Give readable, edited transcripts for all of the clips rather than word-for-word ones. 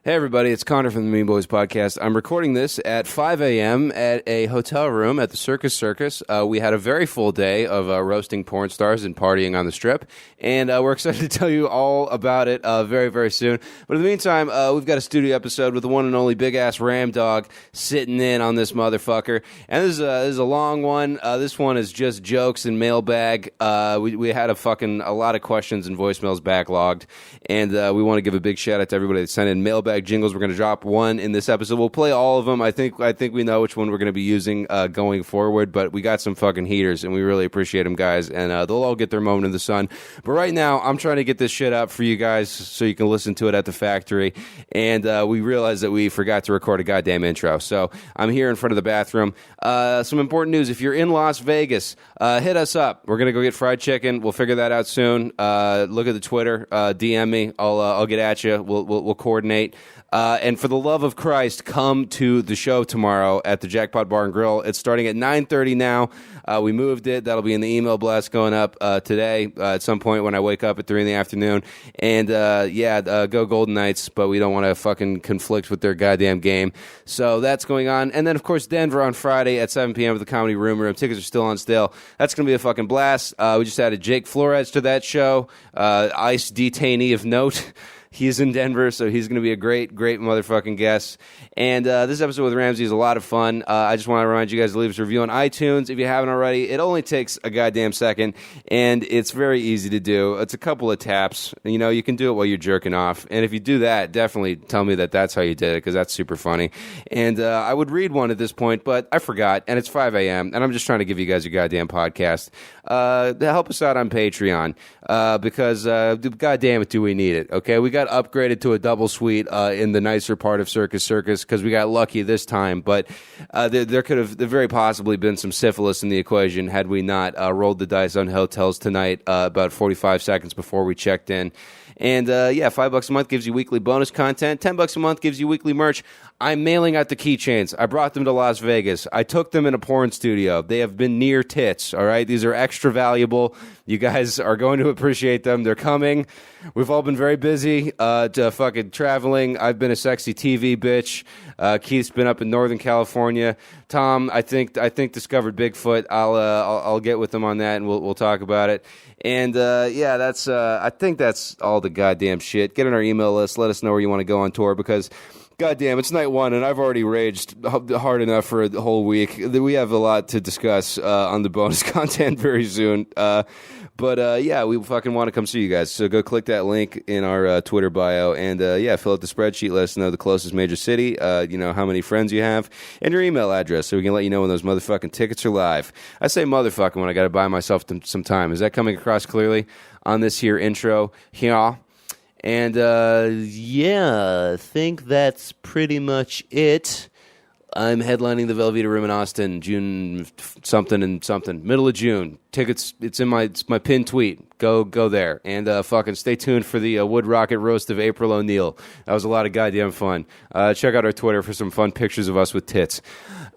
Hey everybody, it's Connor from the Mean Boys Podcast. I'm recording this at 5 a.m. at a hotel room at the Circus. We had a very full day of roasting porn stars and partying on the Strip, and we're excited to tell you all about it very, very soon. But in the meantime, we've got a studio episode with the one and only big-ass Ram Dog sitting in on this motherfucker. And this is a long one. This one is just jokes and mailbag. We had a lot of questions and voicemails backlogged, and we want to give a big shout-out to everybody that sent in mailbag jingles. We're going to drop one in this episode. We'll play all of them. I think we know which one we're going to be using going forward, but we got some fucking heaters, and we really appreciate them, guys, and they'll all get their moment in the sun. But right now, I'm trying to get this shit up for you guys so you can listen to it at the factory, and we realized that we forgot to record a goddamn intro, so I'm here in front of the bathroom. Some important news. If you're in Las Vegas, hit us up. We're going to go get fried chicken. We'll figure that out soon. Look at the Twitter. DM me. I'll get at you. We'll coordinate. And for the love of Christ, come to the show tomorrow at the Jackpot Bar and Grill. It's starting at 9:30 now. We moved it. That'll be in the email blast going up today at some point when I wake up at 3 in the afternoon. And go Golden Knights, but we don't want to fucking conflict with their goddamn game. So that's going on. And then, of course, Denver on Friday at 7 p.m. at the Comedy Room. Tickets are still on sale. That's going to be a fucking blast. We just added Jake Flores to that show, ICE detainee of note. He's in Denver, so he's going to be a great, great motherfucking guest. And this episode with Ramsey is a lot of fun. I just want to remind you guys to leave us a review on iTunes if you haven't already. It only takes a goddamn second, and it's very easy to do. It's a couple of taps. You know, you can do it while you're jerking off. And if you do that, definitely tell me that that's how you did it, because that's super funny. And I would read one at this point, but I forgot, and it's 5 a.m., and I'm just trying to give you guys a goddamn podcast. Help us out on Patreon, because goddamn it, do we need it, okay? We got upgraded to a double suite in the nicer part of Circus because we got lucky this time, but there could have very possibly been some syphilis in the equation had we not rolled the dice on hotels tonight about 45 seconds before we checked in. And $5 a month gives you weekly bonus content. $10 a month gives you weekly merch. I'm mailing out the keychains. I brought them to Las Vegas. I took them in a porn studio. They have been near tits, all right? These are extra valuable. You guys are going to appreciate them. They're coming. We've all been very busy fucking traveling. I've been a sexy TV bitch. Keith's been up in Northern California. Tom, I think discovered Bigfoot. I'll get with him on that, and we'll talk about it. And that's I think that's all the goddamn shit. Get on our email list. Let us know where you want to go on tour, because goddamn, it's night one, and I've already raged hard enough for a whole week. We have a lot to discuss on the bonus content very soon. But we fucking want to come see you guys. So go click that link in our Twitter bio, and fill out the spreadsheet. Let us know the closest major city, how many friends you have, and your email address, so we can let you know when those motherfucking tickets are live. I say motherfucking when I got to buy myself some time. Is that coming across clearly on this here intro? Yeah. And, I think that's pretty much it. I'm headlining the Velveeta Room in Austin, June something and something, middle of June. Tickets, it's my pinned tweet. Go there. And fucking stay tuned for the Wood Rocket Roast of April O'Neil. That was a lot of goddamn fun. Check out our Twitter for some fun pictures of us with tits.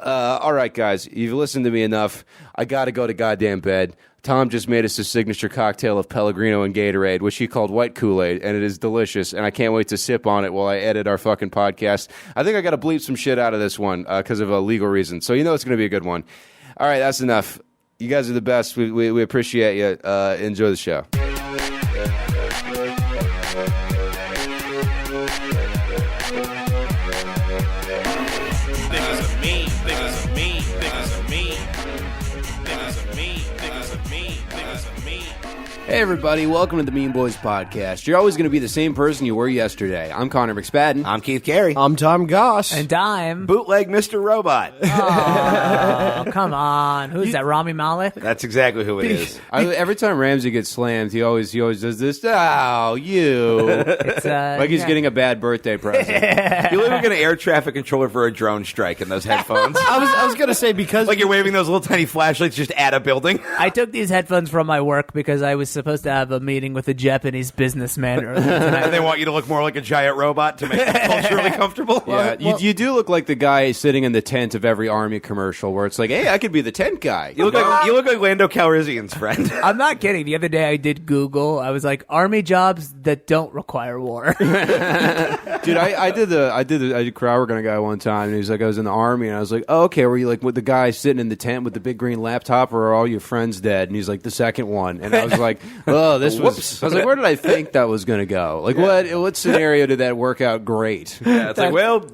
All right, guys, you've listened to me enough. I got to go to goddamn bed. Tom just made us a signature cocktail of Pellegrino and Gatorade, which he called white Kool-Aid, and it is delicious, and I can't wait to sip on it while I edit our fucking podcast. I think I got to bleep some shit out of this one because of a legal reason, so you know it's going to be a good one. All right, that's enough. You guys are the best. We appreciate you. Enjoy the show. Hey everybody, welcome to the Mean Boys Podcast. You're always going to be the same person you were yesterday. I'm Connor McSpadden. I'm Keith Carey. I'm Tom Goss. And I'm Bootleg Mr. Robot. Oh, come on. Who's that, Rami Malek? That's exactly who it is. Every time Ramsey gets slammed, he always does this. Oh, you. It's, like he's getting a bad birthday present. You look like an air traffic controller for a drone strike in those headphones. I was going to say, because like you're waving those little tiny flashlights just at a building. I took these headphones from my work because I was supposed to have a meeting with a Japanese businessman earlier tonight. And they want you to look more like a giant robot to make them culturally comfortable. Yeah, you do look like the guy sitting in the tent of every Army commercial where it's like, hey, I could be the tent guy. You look like Lando Calrissian's friend. I'm not kidding. The other day I did Google. I was like, Army jobs that don't require war. Dude, I did crowd work on a guy one time, and he was like, I was in the Army, and I was like, oh, okay, were you like with the guy sitting in the tent with the big green laptop, or are all your friends dead? And he's like, the second one. And I was like, oh, this was, I was like, where did I think that was going to go? Like, what scenario did that work out great? Yeah, it's like, well,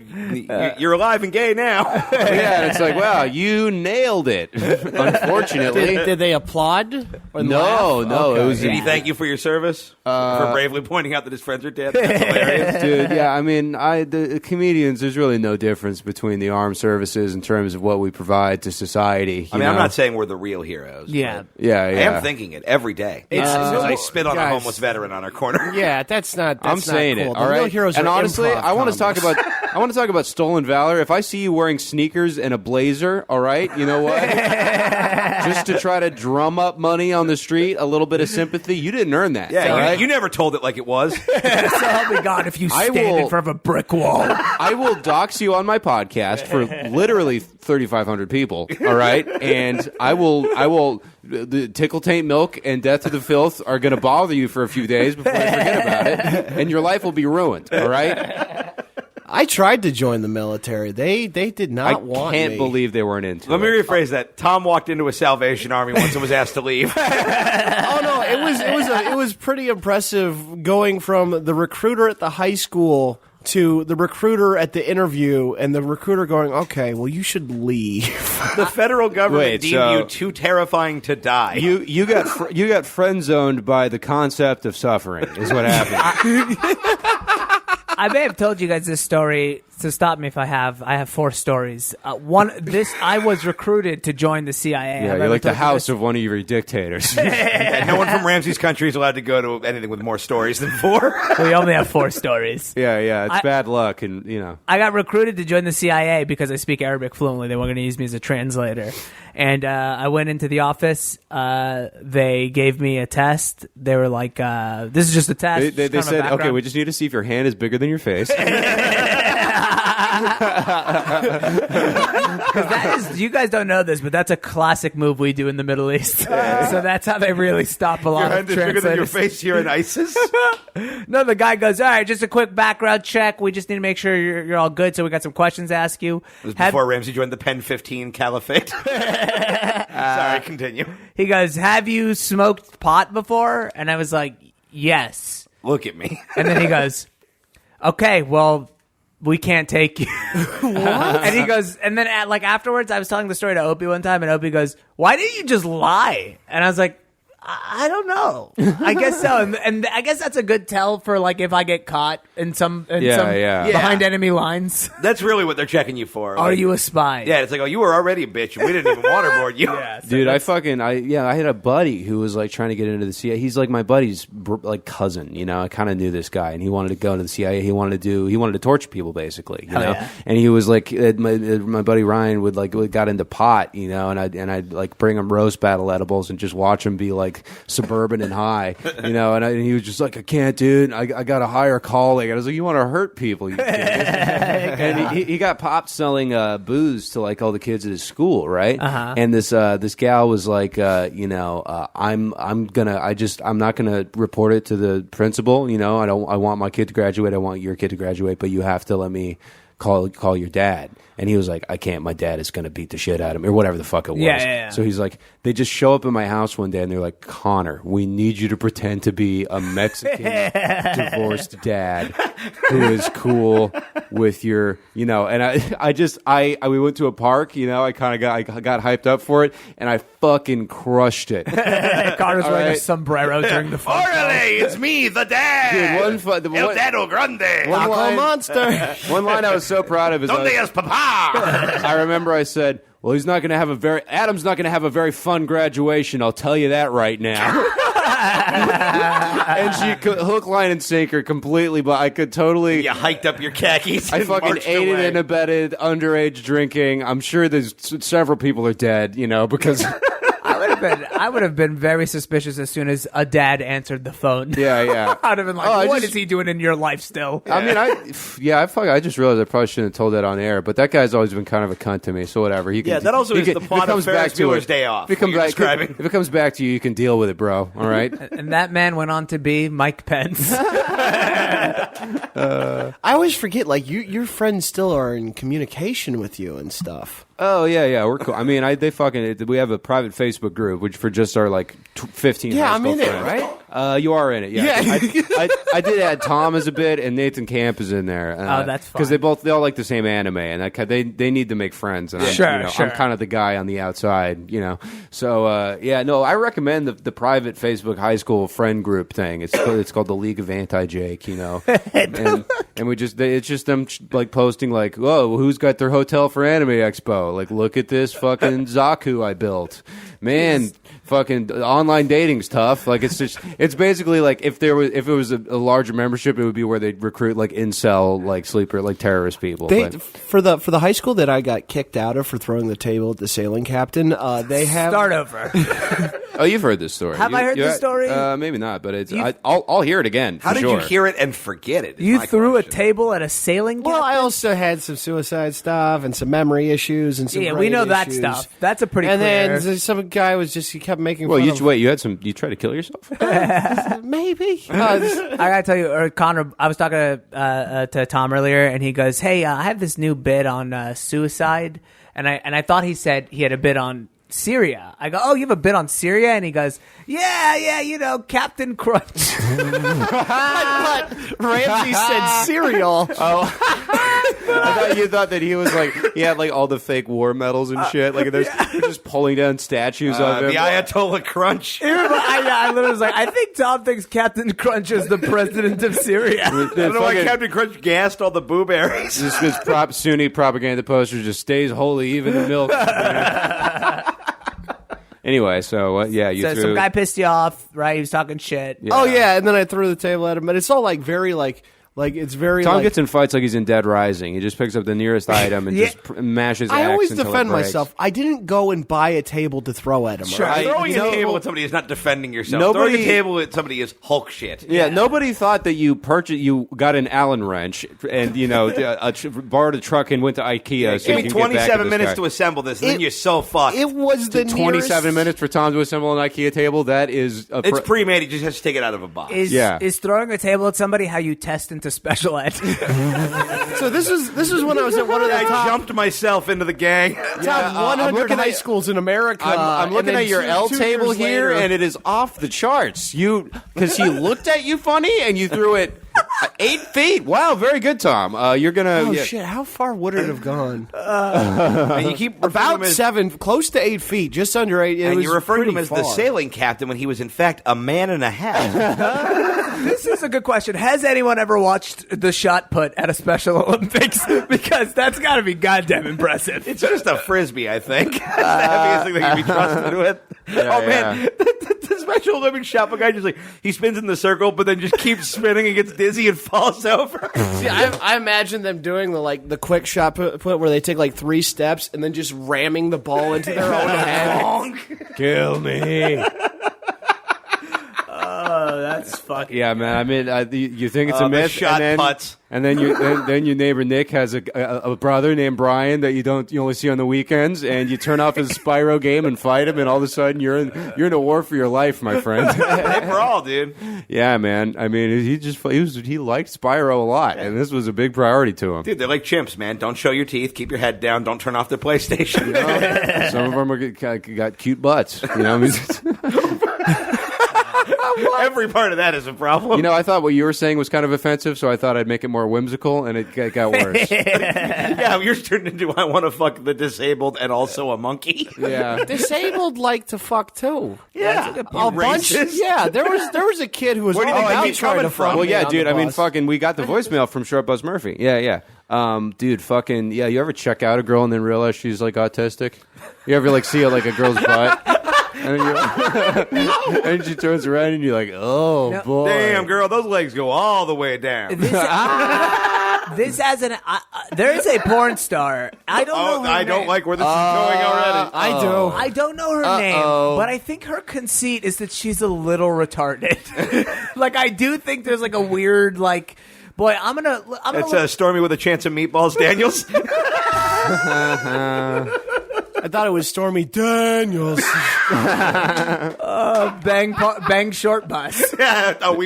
you're alive and gay now. Yeah, and it's like, wow, you nailed it. Unfortunately. Did they applaud? Or No. Okay. It was Did he thank you for your service? For bravely pointing out that his friends are dead? That's hilarious. Dude, yeah, I mean, the comedians, there's really no difference between the armed services in terms of what we provide to society. I mean, I'm not saying we're the real heroes. Yeah. Yeah, I am thinking it every day. It's- As I spit on a guys. homeless veteran on our corner. Yeah, that's not. I'm not saying cool. it. The All real right. heroes And are honestly, improv I want to talk comics. about stolen valor. If I see you wearing sneakers and a blazer, all right, you know what? Just to try to drum up money on the street, a little bit of sympathy. You didn't earn that. Yeah, all you, right? you never told it like it was. So help me God if you stand in front of a brick wall. I will dox you on my podcast for literally 3,500 people. All right, and I will. The tickle taint milk and death to the filth are going to bother you for a few days before you forget about it, and your life will be ruined. All right. I tried to join the military. They did not want me. I can't believe they weren't into Let me it. rephrase that. Tom walked into a Salvation Army once and was asked to leave. Oh no, it was pretty impressive going from the recruiter at the high school to the recruiter at the interview, and the recruiter going, "Okay, well, you should leave." The federal government Wait, deemed so- you too terrifying to die. You got friend zoned by the concept of suffering is what happened. I may have told you guys this story, so stop me if I have. I have 4 stories. I was recruited to join the CIA. Yeah, you're like the house of one of your dictators. And no one from Ramsey's country is allowed to go to anything with more stories than 4. We only have 4 stories. Yeah, it's bad luck, and you know. I got recruited to join the CIA because I speak Arabic fluently. They were going to use me as a translator. And I went into the office. They gave me a test. They were like, this is just a test. They Just kind of a said, okay, background. we just need to see if your hand is bigger than your face. You guys don't know this, but that's a classic move we do in the Middle East. So that's how they really stop a lot Your of hand is bigger than your translators. face. You're in ISIS. No, the guy goes, all right, just a quick background check. We just need to make sure you're all good. So we got some questions to ask you. It was before Ramsey joined the Pen 15 Caliphate. Sorry, continue. He goes, have you smoked pot before? And I was like, yes. Look at me. And then he goes, okay, well, we can't take you. What? And he goes, and then afterwards, I was telling the story to Opie one time, and Opie goes, why didn't you just lie? And I was like, I don't know. I guess so. And I guess that's a good tell for like if I get caught in some behind enemy lines. That's really what they're checking you for. Are Like, you a spy? Yeah, it's like, oh, you were already a bitch. We didn't even waterboard you. Yeah, so Dude, I had a buddy who was like trying to get into the CIA. He's like my buddy's like cousin, you know. I kind of knew this guy, and he wanted to go into the CIA. He wanted to torture people, basically, you know. Yeah. And he was like, my buddy Ryan got into pot, you know, and I'd like bring him roast battle edibles and just watch him be like suburban and high, you know. And he was just like, I can't, dude. I got to hire a colleague. I was like, you want to hurt people? You and he got popped selling booze to like all the kids at his school, right? Uh-huh. And this gal was like, I'm not gonna report it to the principal. You know, I want my kid to graduate. I want your kid to graduate, but you have to let me call your dad. And he was like, I can't. My dad is going to beat the shit out of me, or whatever the fuck it was. Yeah. So he's like, they just show up in my house one day, and they're like, Connor, we need you to pretend to be a Mexican divorced dad who is cool with your, you know. And we went to a park, you know. I got hyped up for it, and I fucking crushed it. Connor's All wearing a right. sombrero during the phone call. Orale, it's me, the dad. Dude, El Dado Grande. one Taco line- Monster. One line I was so proud of is Donde es papa? I remember I said, well, Adam's not going to have a very fun graduation, I'll tell you that right now. And she could hook, line, and sinker completely, but I could totally... You hiked up your khakis. I and fucking marched aided away. and abetted underage drinking. I'm sure there's several people are dead, you know, because... I would have been very suspicious as soon as a dad answered the phone. Yeah. I'd have been like, what is he doing in your life still? I mean, I just realized I probably shouldn't have told that on air, but that guy's always been kind of a cunt to me. So whatever. That also is the plot of Ferris Bueller's Day Off. If it comes back to you, you can deal with it, bro. All right. And that man went on to be Mike Pence. I always forget, like your friends still are in communication with you and stuff. Oh yeah, we're cool. I mean, we have a private Facebook group which for just our like 15. Yeah, high I'm school in friends. it, right? You are in it. Yeah. Yeah. I did add Tom as a bit, and Nathan Camp is in there. That's fine. Because they all like the same anime, and they need to make friends. And Sure. I'm kind of the guy on the outside, So I recommend the private Facebook high school friend group thing. It's called the League of Anti-Jake, and it's just them like posting like, whoa, who's got their hotel for Anime Expo? Like, look at this fucking Zaku I built. Man, fucking online dating's tough. Like, it's basically like if it was a larger membership, it would be where they'd recruit like incel, like sleeper, like terrorist people. For the high school that I got kicked out of for throwing the table at the sailing captain, they have Start over. Oh, you've heard this story. Have I heard this story? Maybe not, but I'll hear it again. How did you hear it and forget it? You threw a table at a sailing captain? Well, I also had some suicide stuff and some memory issues and some we know brain that issues. stuff. That's a pretty And clear. then some guy he kept making Well, fun of... you tried to kill yourself? Maybe. I gotta tell you, or Connor, I was talking to Tom earlier, and he goes, "Hey, I have this new bit on suicide," and I thought he said he had a bit on Syria. I go, "Oh, you have a bit on Syria?" And he goes, "Yeah, Captain Crunch." But Ramsey said cereal. I thought you thought that he was like he had like all the fake war medals and shit. Like they're just pulling down statues of him. The Ayatollah Crunch. I literally was like, I think Tom thinks Captain Crunch is the president of Syria. I don't know why Captain Crunch gassed all the blueberries. This Sunni propaganda poster just stays holy even in milk. Anyway, so you So threw... some guy pissed you off, right? He was talking shit. Yeah. Oh, yeah, and then I threw the table at him. But it's all like very it's very Tom like... gets in fights like he's in Dead Rising. He just picks up the nearest item and just mashes I X always until it defend breaks. myself. I didn't go and buy a table to throw at him. Sure, right? throwing a table at somebody is not defending yourself. Nobody- Throwing a table at somebody is Hulk shit. Yeah, nobody thought that you got an Allen wrench and borrowed a truck and went to IKEA. So Give you me can get back 27 at this minutes guy. to assemble this, and then you're so fucked. It was the 27 nearest... minutes for Tom to assemble an IKEA table. That is It's pre-made. He just has to take it out of a box. Is throwing a table at somebody how you test into special ed? So this is when I was at one of the I top jumped myself into the gang. 100 high schools in America. I'm looking and then at your L two table years here, later- and it is off the charts. Because he looked at you funny, and you threw it 8 feet. Wow, very good, Tom. You're gonna. Oh shit! How far would it have gone? And you keep referring to About him as, 7, close to 8 feet, just under 8. and you're referring to him pretty as the far. sailing captain when he was in fact a man and a half. This is a good question. Has anyone ever watched the shot put at a Special Olympics? Because that's got to be goddamn impressive. It's just a frisbee, I think. It's the heaviest thing that can be trusted with. Man, the Special Olympics shot put guy just he spins in the circle, but then just keeps spinning and gets dizzy and falls over. See, I imagine them doing the quick shot put where they take 3 steps and then just ramming the ball into their own head. Kill me. Oh, that's fucking... Yeah, man. I mean, you think it's a myth, shot putts. and then then your neighbor Nick has a brother named Brian that you only see on the weekends, and you turn off his Spyro game and fight him, and all of a sudden you're in a war for your life, my friend. For all, dude. Yeah, man. I mean, he liked Spyro a lot, and this was a big priority to him. Dude, they're like chimps, man. Don't show your teeth. Keep your head down. Don't turn off their PlayStation. Some of them got cute butts. You know, Every part of that is a problem. I thought what you were saying was kind of offensive, so I thought I'd make it more whimsical, and it got worse. Yeah, yours turned into I want to fuck the disabled and also a monkey. Yeah. Disabled like to fuck too. Yeah. A bunch. Racist. Yeah, there was a kid who was Where do you think all he's out trying coming to from? fuck Well, me yeah, on dude. the I mean, bus. fucking, we got the voicemail from Short Buzz Murphy. Yeah. Dude, fucking, yeah. You ever check out a girl and then realize she's autistic? You ever see a girl's butt? And, and she turns around and you're like, oh, boy. Damn, girl, those legs go all the way down. This has there is a porn star. I don't know her I don't name. like where this is going already. I do. I don't know her name, but I think her conceit is that she's a little retarded. Like, I do think there's like a weird, like, boy, I'm gonna It's Stormy with a chance of meatballs, Daniels. I thought it was Stormy Daniels. bang short bus. Yeah. Oh,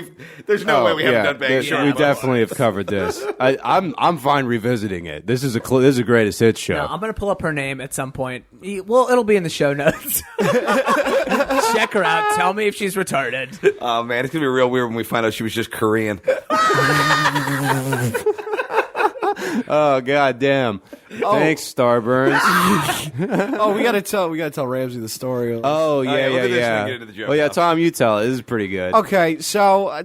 there's no way we haven't done bang short. We bus. definitely have covered this. I'm fine revisiting it. This is a greatest hits show. No, I'm gonna pull up her name at some point. Well, it'll be in the show notes. Check her out. Tell me if she's retarded. Oh man, it's gonna be real weird when we find out she was just Korean. Oh god damn! Thanks, Starburns. Oh, we gotta tell Ramsey the story. Oh yeah, Okay, we'll do this yeah. when we get into the joke Oh yeah, now. Tom, you tell it. This is pretty good. Okay, so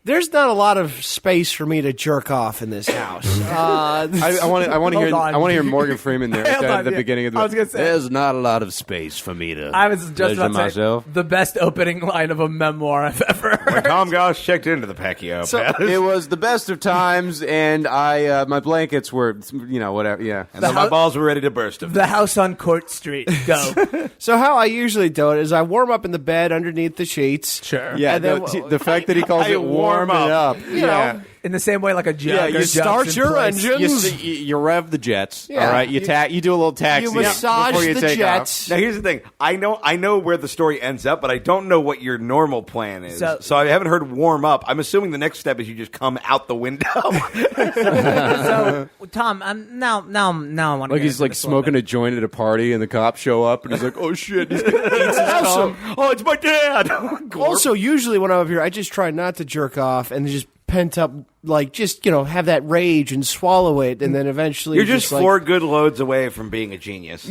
there's not a lot of space for me to jerk off in this house. I want to hear. on. I want to hear Morgan Freeman there Hold at on, the yeah. beginning of the. I was gonna say- There's not a lot of space for me to. I was just pleasure about to myself. say the best opening line of a memoir I've ever heard. Tom Goss checked into the Pacquiao Palace. It was the best of times, and my blankets were, whatever. Yeah. And then my balls were ready to burst. The house on Court Street. Go. So how I usually do it is I warm up in the bed underneath the sheets. Sure. Yeah, And then- the fact that he calls I it warm warming up. up. You know, In the same way like a jug. Yeah, or you jumps start in your place. engine. You rev the jets. Yeah. All right, you do a little taxi. You massage before you the take jets. Now here's the thing. I know where the story ends up, but I don't know what your normal plan is. So- So I haven't heard warm up. I'm assuming the next step is you just come out the window. So, Tom, now I want to. Like he's like smoking a joint at a party, and the cops show up, and he's like, "Oh shit!" He's eats his cum. Oh, it's my dad. Also, usually when I'm up here, I just try not to jerk off and just pent up, like just have that rage and swallow it, and then eventually You're just like, 4 good loads away from being a genius.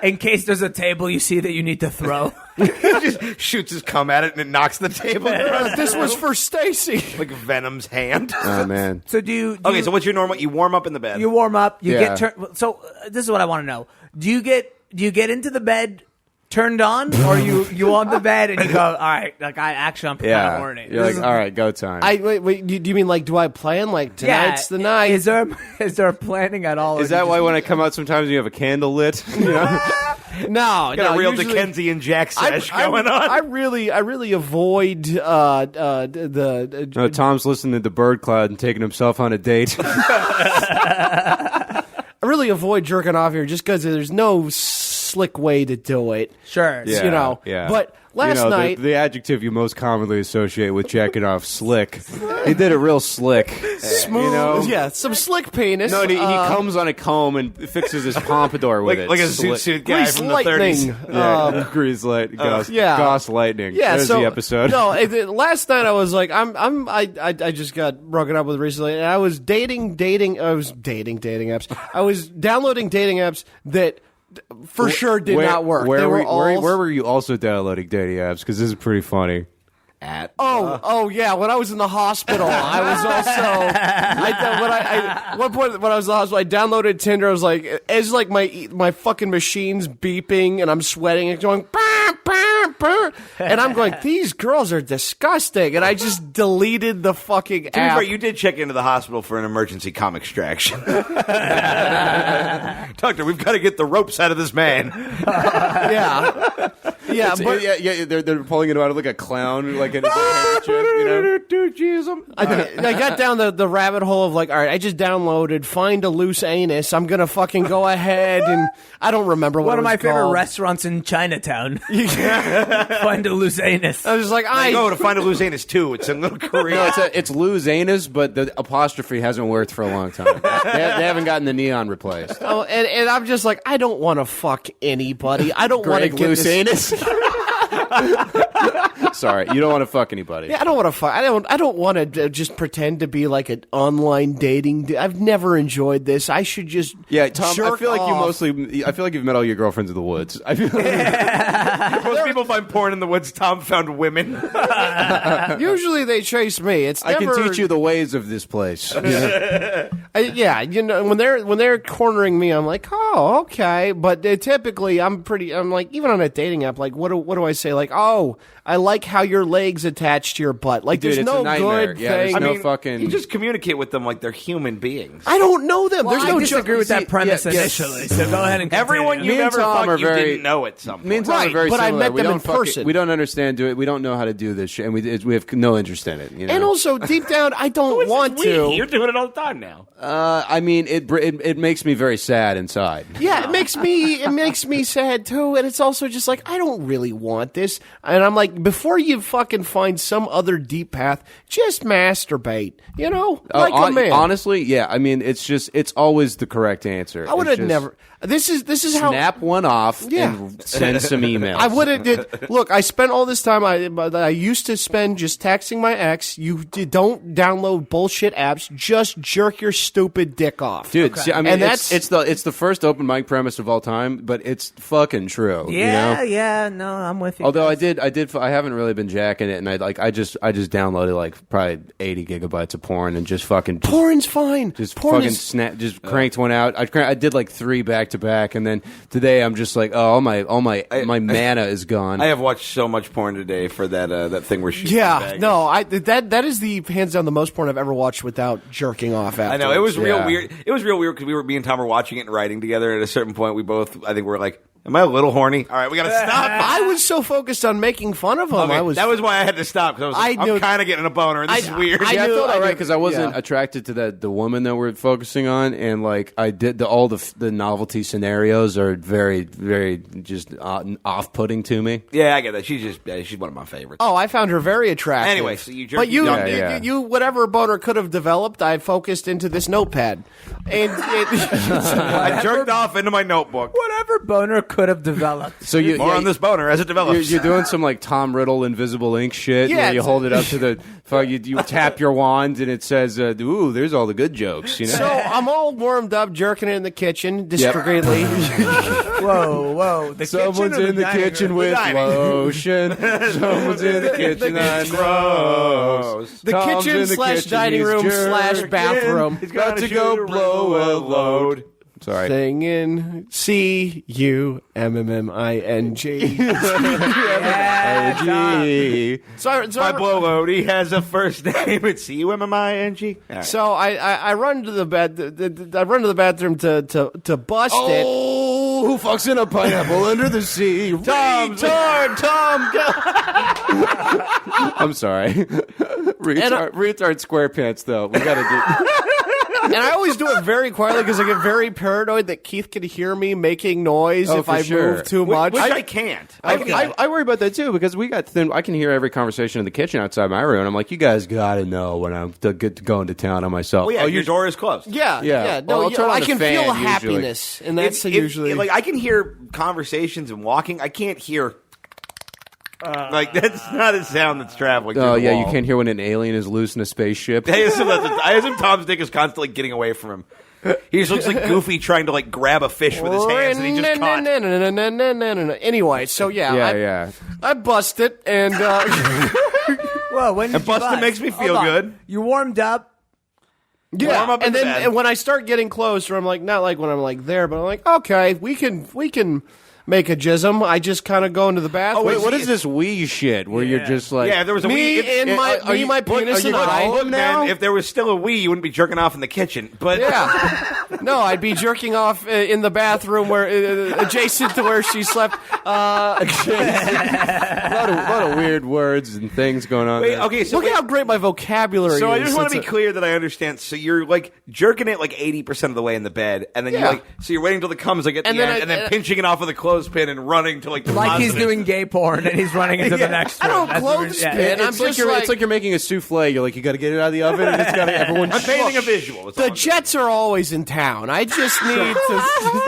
In case there's a table you see that you need to throw. He just shoots his cum at it and it knocks the table. This was for Stacy. like Venom's hand. Oh man. So do you? Okay, so what's your normal? You warm up in the bed. you warm up? You Yeah. get turned. So this is what I want to know. Do you get into the bed turned on, or you on the bed and you go, all right, like I'm kind of Yeah. horny. You're like, all right, go time. Wait. Do you mean like do I plan like tonight's the night? Is there planning at all? Is that why when I come out, sometimes you have a candle lit? No, Got a real usually- Dickensian and Jack sesh going on. I really avoid the No, Tom's listening to the bird cloud and taking himself on a date. I really avoid jerking off here just because there's no slick way to do it. Sure. Yeah. But last night, the adjective you most commonly associate with jacking off, slick. He did it real slick. smooth, some slick penis. No, he comes on a comb and fixes his pompadour with it. like a Slick. suit guy grease from the lightning. 30s. Yeah, grease light, Goss lightning. Yeah, There's so the episode. No, last night I was like, I just got broken up with recently, and I was dating. I was dating apps. I was downloading dating apps that for sure did not work. Where They were, were all where were you also downloading dating apps? Because this is pretty funny. Oh yeah! When I was in the hospital, I was also. At one point when I was in the hospital, I downloaded Tinder. I was like, it's like my fucking machine's beeping and I'm sweating and going, bah, bah, bah. And I'm going, these girls are disgusting, and I just deleted the fucking To be app. fair, you did check into the hospital for an emergency cum extraction. Doctor, we've got to get the ropes out of this man. Yeah, but They're pulling it out of like a clown, like in a handkerchief, you know? I got down the rabbit hole of like, all right, I just downloaded Find a Loose Anus. I'm gonna fucking go ahead and I don't remember what One it of was my favorite called. restaurants in Chinatown. Find a loose anus. I was like, I go to find a loose anus too. It's in Little Korea. No, it's Lou's anus, but the apostrophe hasn't worked for a long time. They haven't gotten the neon replaced. oh, and I'm just like, I don't want to fuck anybody. I don't want to Greg get Loose this. anus. Sorry, you don't want to fuck anybody. Yeah, I don't want to fuck. I don't want to just pretend to be like an online dating. I've never enjoyed this. I should just Yeah, Tom. I jerk feel like you off. mostly. I feel like you've met all your girlfriends in the woods. I feel like Most people find porn in the woods. Tom found women. Usually they chase me. It's I never, can teach you the ways of this place. yeah, when they're cornering me, I'm like, oh, oh, okay. But typically, I'm like, even on a dating app, like, what do I say? Like, oh, I like how your legs attached to your butt. Like, Dude, there's it's a no nightmare. good Yeah, thing. there's no fucking. You just communicate with them like they're human beings. I don't know them. Well, there's no I disagree with that premise yes. initially. So go ahead and continue. Everyone Me you've and ever Tom are fucked, you very- didn't know at some point. Me and Tom Right, are very but I similar. met we them don't in fucking- person. We don't understand do it. We don't know how to do this shit, and we have no interest in it. You know? And also, deep down, I don't want to. You're doing it all the time now. I mean, it makes me very sad inside. Yeah, it makes me sad too, and it's also just like I don't really want this. And I'm like, before you fucking find some other deep path, just masturbate. You know, like a man. Honestly, yeah. I mean, it's always the correct answer. I would have never. This is how. Snap one off Yeah. and send some emails. I would have. Look, I spent all this time. I used to spend just texting my ex. Don't download bullshit apps. Just jerk your stupid dick off, Dude, see, I mean, And it's the first open mic premise of all time, but it's fucking true. Yeah, you know? yeah, no, I'm with you. Although I haven't really been jacking it, and I just downloaded like probably 80 gigabytes of porn and just fucking porn's fine. just Porn fucking is, cranked one out. I did like 3 back to back, and then today I'm just like, oh, all my mana is gone. I have watched so much porn today for that thing where she's Yeah, no, that is the hands down the most porn I've ever watched without jerking off. I know it was real Yeah. weird. It was real weird because me and Tom were watching it and writing together. And at a certain point, we both, I think, were like, "Am I a little horny? All right, we got to stop." I was so focused on making fun of him. Okay, that was why I had to stop because I I'm knew- kind of getting a boner. And this is weird. I Yeah, I knew- felt I all right knew- because I wasn't yeah. attracted to the woman that we're focusing on, and like I did all the novelty scenarios are very very just off putting to me. Yeah, I get that. She's one of my favorites. Oh, I found her very attractive. Anyway, so you jerked but you, your Yeah, you, yeah. you, whatever boner could have developed, I focused into this notepad, and I jerked off into my notebook. Whatever boner could have developed. So you More on this boner as it develops. You're doing some like Tom Riddle invisible ink shit. Yeah, where you it's- hold it up to the you tap your wand and it says, "Ooh, there's all the good jokes." You know. so I'm all warmed up, jerking it in the kitchen discreetly. Whoa. The Someone's kitchen or in the dining kitchen room? with dining. lotion. Someone's in the kitchen. I know. The Tom's in kitchen the slash kitchen, dining he's room slash jerking. bathroom. He's About to go blow a load. Sorry. Singing CUMMING. Gee. So My blow load. He has a first name. It's CUMMING. All right. So I run to the bed. I run to the bathroom to bust it. Oh, who fucks in a pineapple under the sea? Tom, go. I'm sorry. Retard SquarePants, though. We gotta do. And I always do it very quietly because I get very paranoid that Keith could hear me making noise Oh, if for I sure. move too much. Which I can't. I worry about that too because we got thin. I can hear every conversation in the kitchen outside my room. And I'm like, you guys got to know when I'm going to town on myself. Well, yeah, your door is closed. yeah. Yeah. No, Well, I'll turn on I the can fan feel usually. happiness, and that's usually like I can hear conversations and walking. I can't hear. Like that's not a sound that's traveling. Oh through the yeah, you wall. can't hear when an alien is loose in a spaceship. I assume Tom's dick is constantly getting away from him. He just looks like Goofy trying to like grab a fish with his hands, and he just caught. Anyway, so Yeah. I bust it, and Whoa, when did And you busted bust? makes me feel Hold on. good. You warmed up. Warm up in and the then bed. and when I start getting closer, I'm like, not like when I'm like there, but I'm like, okay, we can make a jism. I just kind of go into the bathroom. Wait, what is this wee shit where you're just like? Yeah, there was a Me wee. and my penis and I. Look, man, if there was still a wee, you wouldn't be jerking off in the kitchen. But Yeah. No, I'd be jerking off in the bathroom where adjacent to where she slept. a lot of weird words and things going on. wait, there. okay, so Look at how great my vocabulary So is. I just want to be It's a- clear that I understand. So you're like jerking it like 80% of the way in the bed, and then Yeah. you're waiting until the comes like at the And end, then and then pinching it off with a clothespin and running to like the Like he's positive. doing gay porn and he's running into the next I room. don't That's what we're- clothespin. yeah. And I'm it's like just it's like you're making a souffle. You're like, you got to get it out of the oven, and it's got to everyone. I'm painting a visual. That's all The I'm Jets are always in town. I just need to.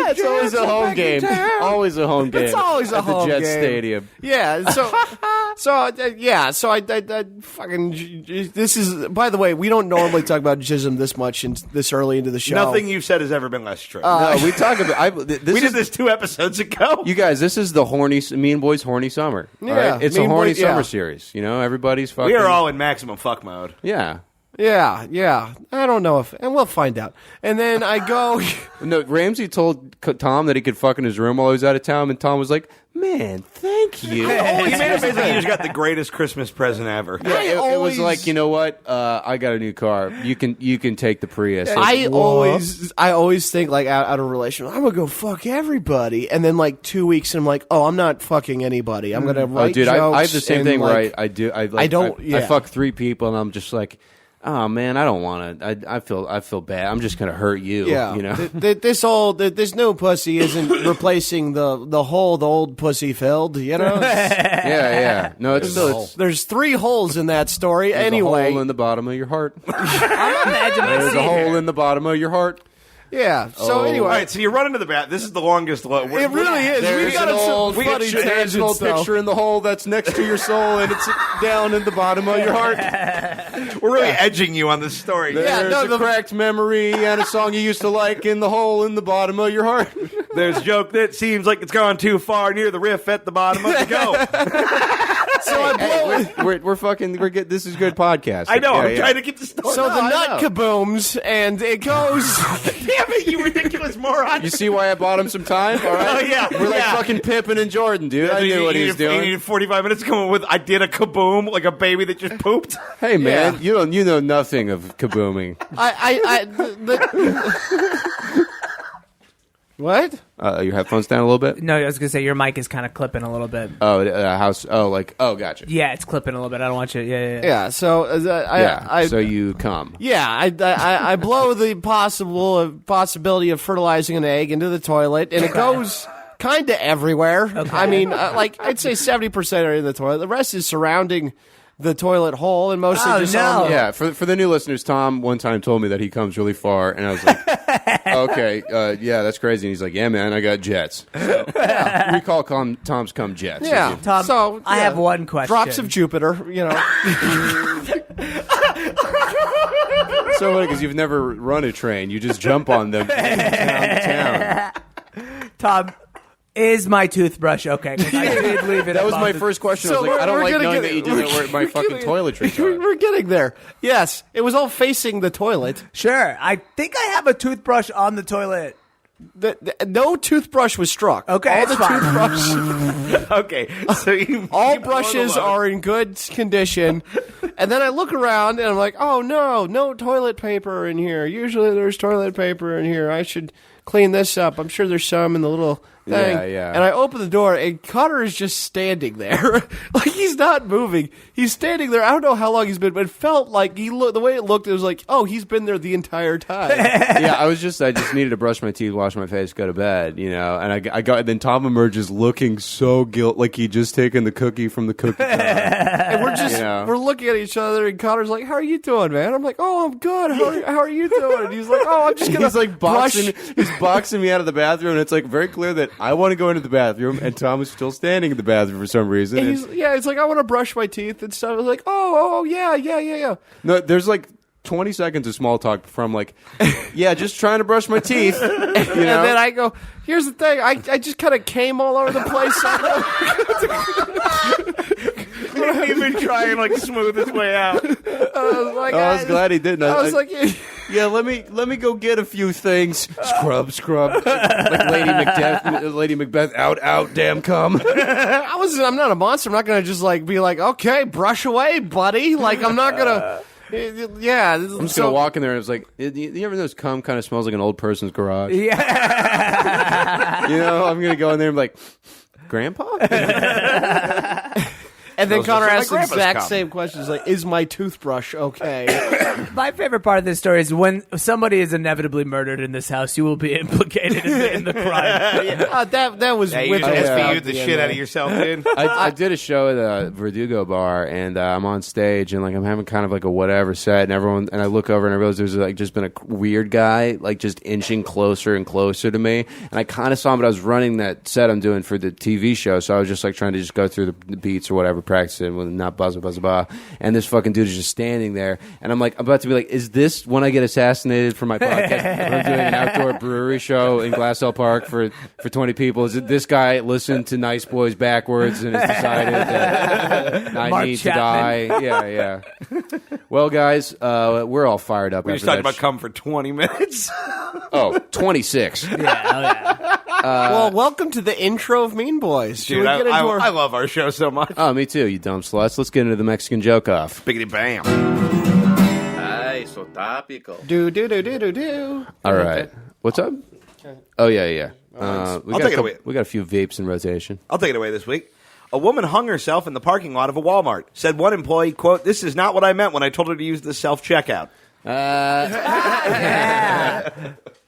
It's always a home game. Always a home game. It's always a at home the Jets game. Stadium. Yeah. So I fucking. This is. By the way, we don't normally talk about jism this much and this early into the show. Nothing you've said has ever been less true. No, we talk about. we did this 2 episodes ago. You guys, this is the Mean Boys horny summer. all Yeah, right? It's a Mean horny Boy- yeah. summer series. You know, everybody's fucking. We are all in maximum fuck mode. Yeah. Yeah. I don't know and we'll find out. And then I go. No, Ramsey told Tom that he could fuck in his room while he was out of town, and Tom was like, "Man, thank you." He made it basically you just got the greatest Christmas present ever. Yeah, it was like, you know what? I got a new car. You can take the Prius. I always think like out of relation, I'm gonna go fuck everybody, and then like 2 weeks, and I'm like, oh, I'm not fucking anybody. I'm gonna write dude, jokes. I have the same thing like, where I fuck 3 people, and I'm just like, oh man, I don't want to. I feel bad. I'm just gonna hurt you. Yeah, you know. This new pussy isn't replacing the hole the old pussy filled. You know. Yeah. No, There's 3 holes in that story. there's Anyway, a hole in the bottom of your heart. I'm imagining There's a hole in the bottom of your heart. yeah. So anyway, All right, so you run into the bath. This is the longest. it really is. There's We got an old funny there's an old tangents, though. picture in the hole that's next to your soul, and it's down in the bottom of your heart. We're really edging you on this story. There's a cracked memory and a song you used to like in the hole in the bottom of your heart. There's a joke that seems like it's gone too far near the riff at the bottom of the go. So I blow. We're getting this is good podcast. I know. I'm trying to keep the story. So the I nut know. kabooms, and it goes. Damn it, you ridiculous moron. You see why I bought him some time? All right. Oh, yeah. We're like Yeah. fucking Pippen and Jordan, dude. I knew what he was He doing. needed 45 minutes to come up with, I did a kaboom, like a baby that just pooped. Hey man, Yeah. you know nothing of kabooming. What? Your headphones down a little bit. No, I was gonna say your mic is kind of clipping a little bit. Gotcha. Yeah, it's clipping a little bit. I don't want you. Yeah. Yeah. So So you come. Yeah, I blow the possibility of fertilizing an egg into the toilet, and it goes kind of everywhere. I mean, like I'd say 70% are in the toilet. The rest is surrounding the toilet hole, and mostly Oh, just no. on the, Yeah, for the new listeners, Tom one time told me that he comes really far, and I was like, okay, yeah, that's crazy. And he's like, yeah, man, I got jets. So, we call Tom's cum jets. Yeah. Tom, So I have one question. drops of Jupiter, you know. So funny because you've never run a train. You just jump on them from town to town. Tom, is my toothbrush okay? 'Cause I did leave it. That was above my the- first question. I So was like, I don't we're like gonna knowing get- that you do it where my fucking toiletries are. We're getting there. Yes, it was all facing the toilet. Sure, I think I have a toothbrush on the toilet. No toothbrush was struck. Okay, all it's the fine. toothbrush. Okay, so you All you brushes blow the load. are in good condition. And then I look around and I'm like, oh no toilet paper in here. Usually there's toilet paper in here. I should clean this up. I'm sure there's some in the little thing. Yeah. And I open the door and Cutter is just standing there. Like he's not moving. He's standing there. I don't know how long he's been, but it felt like the way it looked, it was like, oh, he's been there the entire time. Yeah, I just needed to brush my teeth, wash my face, go to bed, you know. And I got and then Tom emerges looking so like he'd just taken the cookie from the cookie jar. And we're just Yeah. we're looking at each other, and Connor's like, "How are you doing, man?" I'm like, "Oh, I'm good. How are you doing?" And he's like, "Oh, I'm just gonna." He's like he's boxing me out of the bathroom, and it's like very clear that I want to go into the bathroom, and Tom is still standing in the bathroom for some reason. And it's like I want to brush my teeth and stuff. I was like, "Oh, yeah." No, there's like 20 seconds of small talk before I'm like, yeah, just trying to brush my teeth. You know? And then I go, "Here's the thing. I just kind of came all over the place." He's been trying like smooth his way out. I was glad he didn't. I was like, yeah, let me go get a few things. Scrub. Like Lady Macbeth, out, damn cum. I'm not a monster. I'm not gonna just like be like, "Okay, brush away, buddy." Like I'm not gonna. Yeah, I'm just gonna walk in there and it's like, you ever know this cum kind of smells like an old person's garage? Yeah. You know, I'm gonna go in there and be like, Grandpa? And then Those Connor are my asks the grandpa's exact cum. same questions, like, "Is my toothbrush okay?" My favorite part of this story is when somebody is inevitably murdered in this house, you will be implicated in the crime. That was Yeah, you with just yeah. SVU'd the shit out of yourself, dude. I did a show at a Verdugo bar, and I'm on stage, and like I'm having kind of like a whatever set, and I look over and I realize there's like just been a weird guy like just inching closer and closer to me, and I kind of saw him, but I was running that set I'm doing for the TV show, so I was just like trying to just go through the beats or whatever. practicing with not buzz, buzz, buzz. And this fucking dude is just standing there. And I'm about to be like, is this when I get assassinated for my podcast? When I'm doing an outdoor brewery show in Glassell Park for 20 people. Is it this guy listened to Nice Boys backwards and has decided that I Mark need Chapman. to die? Yeah. Well, guys, we're all fired up. We just talked about cum for 20 minutes. 26. Yeah. Well, welcome to the intro of Mean Boys. Should Dude, we get into our... I love our show so much. Oh, me too, you dumb sluts. Let's get into the Mexican joke off. Biggity bam. Ay, so topical. Do. All right. What's up? Oh, yeah. I'll take it away. We got a few vapes in rotation. I'll take it away this week. A woman hung herself in the parking lot of a Walmart. Said one employee, quote, "This is not what I meant when I told her to use the self-checkout."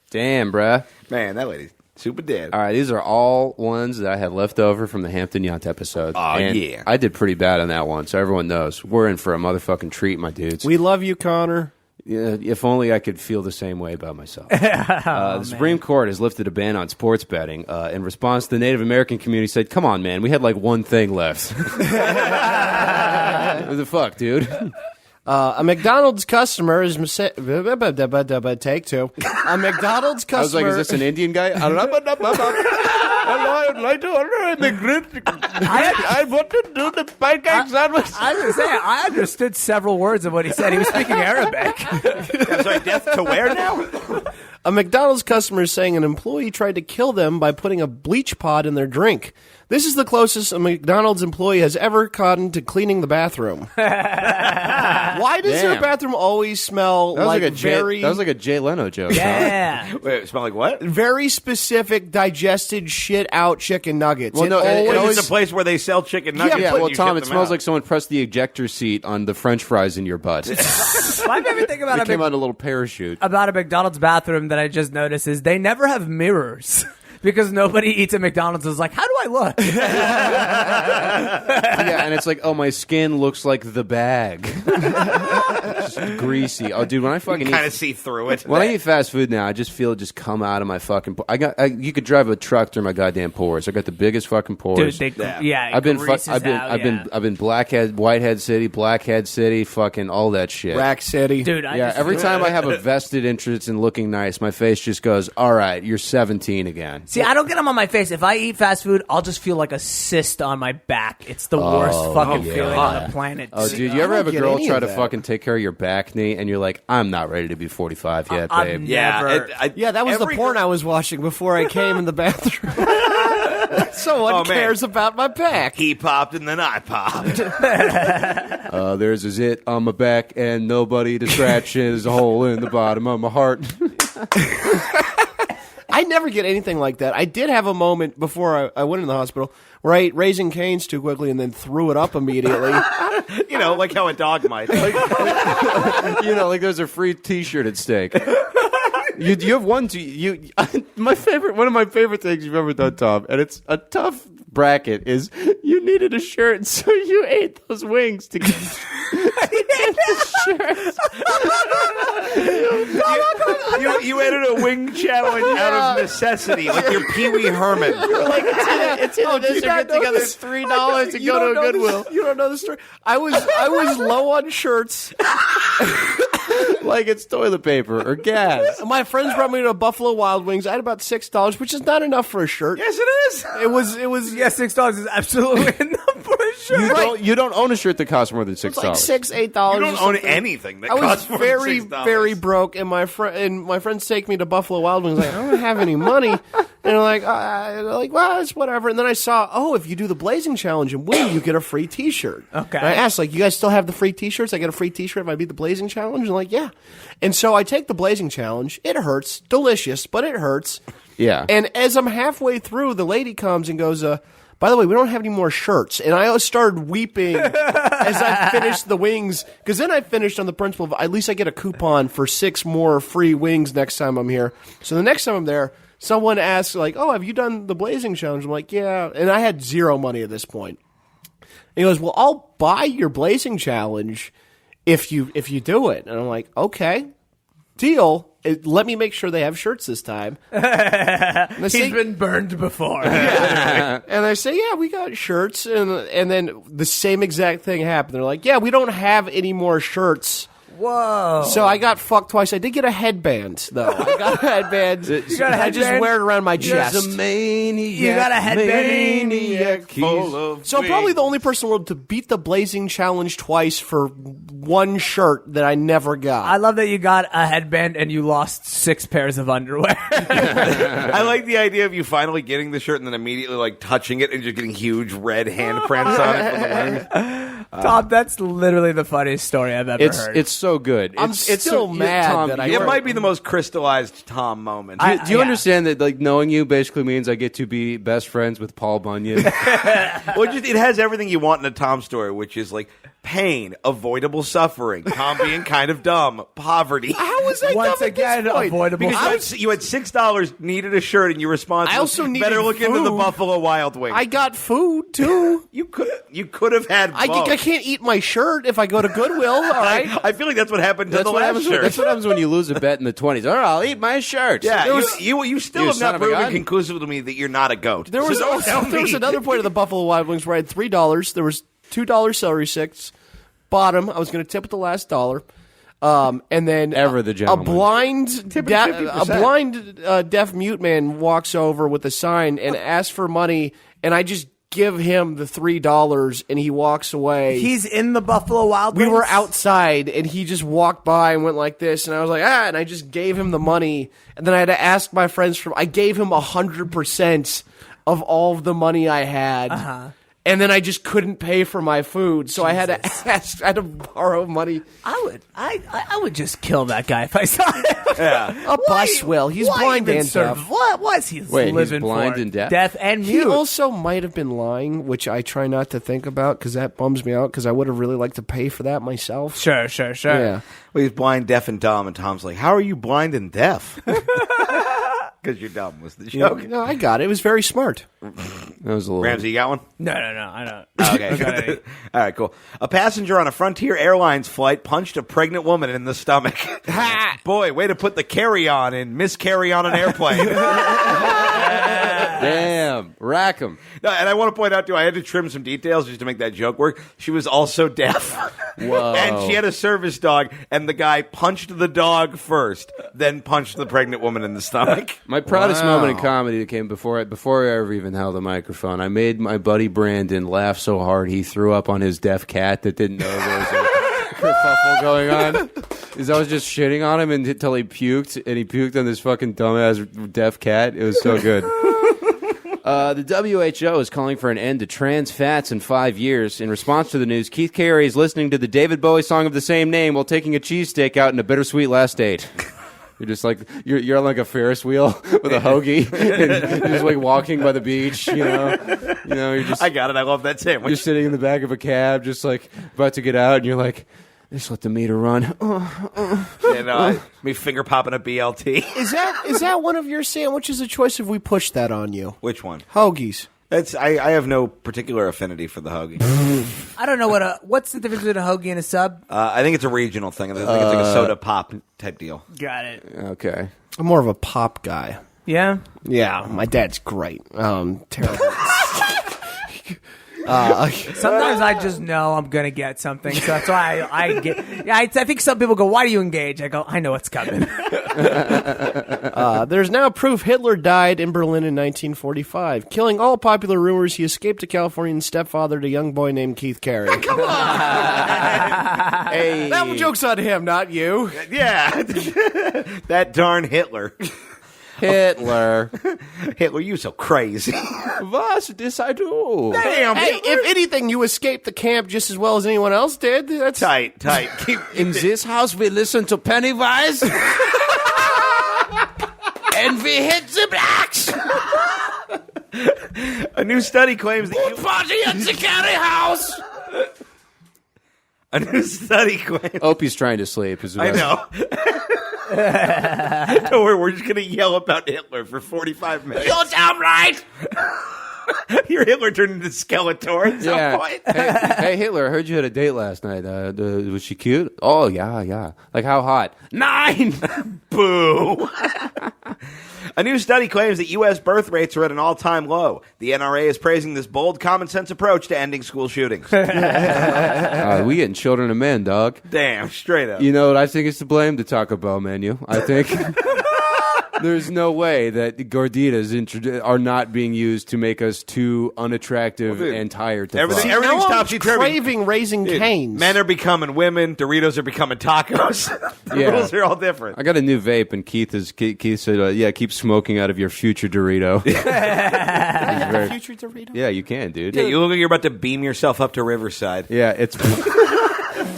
Damn, bruh. Man, that lady's super dead. All right, these are all ones that I had left over from the Hampton Yount episode. Oh, And yeah. I did pretty bad on that one, so everyone knows. We're in for a motherfucking treat, my dudes. We love you, Connor. Yeah, if only I could feel the same way about myself. The Supreme Court has lifted a ban on sports betting. In response, the Native American community said, "Come on, man, we had like one thing left." What the fuck, dude? A McDonald's customer is... take two. A McDonald's customer... I was like, is this an Indian guy? I'd like to order a McGriddle. I want to do the pancake sandwich. I was going to say, I understood several words of what he said. He was speaking Arabic. I'm sorry, death to where now? A McDonald's customer is saying an employee tried to kill them by putting a bleach pod in their drink. This is the closest a McDonald's employee has ever gotten to cleaning the bathroom. Why does their bathroom always smell That was like a Jay Leno joke. Yeah. Wait, it smell like what? very specific digested shit out chicken nuggets? Well, no, it always- It's a place where they sell chicken nuggets. Yeah, and well, you Tom, ship it them smells out. like someone pressed the ejector seat on the French fries in your butt. My favorite thing It came out a little parachute. about a McDonald's bathroom that I just noticed is they never have mirrors. Because nobody eats at McDonald's is like, how do I look? Yeah, and it's like, oh, my skin looks like the bag. Just greasy. Oh, dude, when I fucking kind eat, of see through it. when I eat fast food now, I just feel it just come out of my fucking. You could drive a truck through my goddamn pores. I got the biggest fucking pores. Dude, I've been Whitehead City, Blackhead City, fucking all that shit. Rack City. Dude, Every time I have a vested interest in looking nice, my face just goes, all right, you're 17 again. See, I don't get them on my face. If I eat fast food, I'll just feel like a cyst on my back. It's the worst fucking feeling on the planet. Oh, dude, you ever I have a don't get girl any try of to that. fucking take care of your back knee, and you're like, I'm not ready to be 45 yet, I'm babe. never- Yeah, that was the porn I was watching before I came in the bathroom. Someone cares about my back. He popped and then I popped. There's a zit on my back, and nobody to scratch. There's a hole in the bottom of my heart. I never get anything like that. I did have a moment before I went in the hospital where I ate Raising Cane's too quickly and then threw it up immediately. You know, like how a dog might. Like there's a free T-shirt at stake. You have one. One of my favorite things you've ever done, Tom, and it's a tough bracket. Is you needed a shirt, so you ate those wings to get the shirt. You added a wing challenge out of necessity, like you're Pee Wee Herman. It's either this or get together $3 and go to a Goodwill. You don't know the story. I was low on shirts. Like it's toilet paper or gas. My friends brought me to Buffalo Wild Wings. I had about $6, which is not enough for a shirt. Yes, it is. It was Yeah, $6 is absolutely enough for a shirt. You don't own a shirt that costs more than $6. It's like $6-8. You don't own anything that I was costs more very, than $6. very broke, and my friends take me to Buffalo Wild Wings. Like, I don't have any money, and they're like, well, it's whatever. And then I saw, if you do the Blazing Challenge and win, you get a free T-shirt. Okay. And I asked, like, you guys still have the free T-shirts? I get a free T-shirt if I beat the Blazing Challenge. And like, yeah. And so I take the Blazing Challenge. It hurts, delicious, but it hurts. Yeah. And as I'm halfway through, the lady comes and goes, by the way, we don't have any more shirts. And I started weeping as I finished the wings. Because then I finished on the principle of at least I get a coupon for 6 more free wings next time I'm here. So the next time I'm there, someone asks, like, have you done the Blazing Challenge? I'm like, yeah. And I had zero money at this point. And he goes, well, I'll buy your Blazing Challenge if you do it. And I'm like, okay, deal. let me make sure they have shirts this time. He's been burned before. And I say, yeah, we got shirts. And then the same exact thing happened. They're like, yeah, we don't have any more shirts. Whoa. So I got fucked twice. I did get a headband, though. I got a headband. You got a I just headband? wear it around my chest. There's a maniac. You got a headband? Maniac Full of So I'm probably the only person in the world to beat the Blazing Challenge twice for one shirt that I never got. I love that you got a headband and you lost 6 pairs of underwear. I like the idea of you finally getting the shirt and then immediately like touching it and just getting huge red handprints on it from the wings. Tom, that's literally the funniest story I've ever heard. It's so good. I'm it's still mad Tom, that I- It might be the most crystallized Tom moment. Do you yeah. understand that like knowing you basically means I get to be best friends with Paul Bunyan? Well, it has everything you want in a Tom story, which is like pain, avoidable suffering, Tom being kind of dumb, poverty. How was I Once dumb at this again, point? avoidable. Because you had $6, needed a shirt, and your response I was, also needed better look into the food. Buffalo Wild Wings. I got food, too. You could have had both. I can't eat my shirt if I go to Goodwill, all right? I feel like that's what happened to the last shirt. That's what happens when you lose a bet in the 20s. All right, I'll eat my shirt. Yeah, There was- you still You have son not of a proven gun. conclusively to me that you're not a goat. There was So don't tell there was me. another point of the Buffalo Wild Wings where I had $3. There was $2 celery sticks. Bottom, I was going to tip with the last dollar. And then Ever the gentleman. a blind, Tipping deaf mute man walks over with a sign and asks for money, and I just give him the $3, and he walks away. He's in the Buffalo Wild We Wings? were outside, and he just walked by and went like this, and I was like, and I just gave him the money, and then I had to ask my friends I gave him 100% of all of the money I had. And then I just couldn't pay for my food, so I had to ask. I had to borrow money. I would just kill that guy if I saw him. Yeah. A bus will. He's Why blind even and serve- deaf. What was he Wait, he's living blind for? and deaf? Deaf and He mute. also might have been lying, which I try not to think about because that bums me out. Because I would have really liked to pay for that myself. Sure. Yeah. Well, he's blind, deaf, and dumb, and Tom's like, "How are you blind and deaf?" Because you're dumb was the joke. No, I got it. It was very smart. That was a little. Ramsey, you got one? No, I don't. Okay. All right, cool. A passenger on a Frontier Airlines flight punched a pregnant woman in the stomach. Boy, way to put the carry-on in miscarry on an airplane. Damn, rack 'em. No, and I want to point out, too, I had to trim some details just to make that joke work. She was also deaf. Whoa. And she had a service dog, and the guy punched the dog first, then punched the pregnant woman in the stomach. My proudest moment in comedy that came before I ever even held a microphone. I made my buddy Brandon laugh so hard he threw up on his deaf cat that didn't know there was a kerfuffle going on. Is I was just shitting on him until he puked, and he puked on this fucking dumbass deaf cat. It was so good. The WHO is calling for an end to trans fats in 5 years. In response to the news, Keith Carey is listening to the David Bowie song of the same name while taking a cheesesteak out in a bittersweet last date. You're just like you're on like a Ferris wheel with a hoagie, and you're just like walking by the beach. You know, you're just I got it. I love that sandwich. you're sitting in the back of a cab, just like about to get out, and you're like, just let the meter run. And me finger popping a BLT. Is that one of your sandwiches of choice? If we push that on you, Which one? hoagies. I have no particular affinity for the hoagie. I don't know what's the difference between a hoagie and a sub. I think it's a regional thing. I think it's like a soda pop type deal. Got it. Okay. I'm more of a pop guy. Yeah. Yeah, my dad's great. Terrible. Sometimes I just know I'm gonna get something, so that's why I get. Yeah, I think some people go, "Why do you engage?" I go, "I know what's coming." There's now proof Hitler died in Berlin in 1945, killing all popular rumors he escaped to California and stepfathered a young boy named Keith Carey. Come on, Hey, that joke's on him, not you. yeah, that darn Hitler. Hitler. Hitler, you so crazy. Was this I do? Damn, Hey, if anything, you escaped the camp just as well as anyone else did. That's tight. Keep In this house, we listen to Pennywise. And we hit the blacks. a new study claims that Party at the Carey house. a new study claims. Opie's trying to sleep. I know. Don't worry, we're just gonna yell about Hitler for 45 minutes. You're damn right. Your Hitler turned into Skeletor at some point. Hey, Hitler, I heard you had a date last night. Was she cute? Oh, yeah. Like, how hot? 9! Boo. A new study claims that U.S. birth rates are at an all-time low. The NRA is praising this bold, common-sense approach to ending school shootings. We getting children of men, dog. Damn, straight up. You know what I think is to blame? The Taco Bell menu. I think there's no way that gorditas are not being used to make us too unattractive and tired to Everything- fuck. everything's Now I'm topsy-turvy. craving Raising Cane's. Men are becoming women. Doritos are becoming tacos. The Yeah. rules are all different. I got a new vape, and Keith said, keep smoking out of your future Dorito. The future Dorito. Yeah, you can, dude. Yeah, you look like you're about to beam yourself up to Riverside. Yeah, it's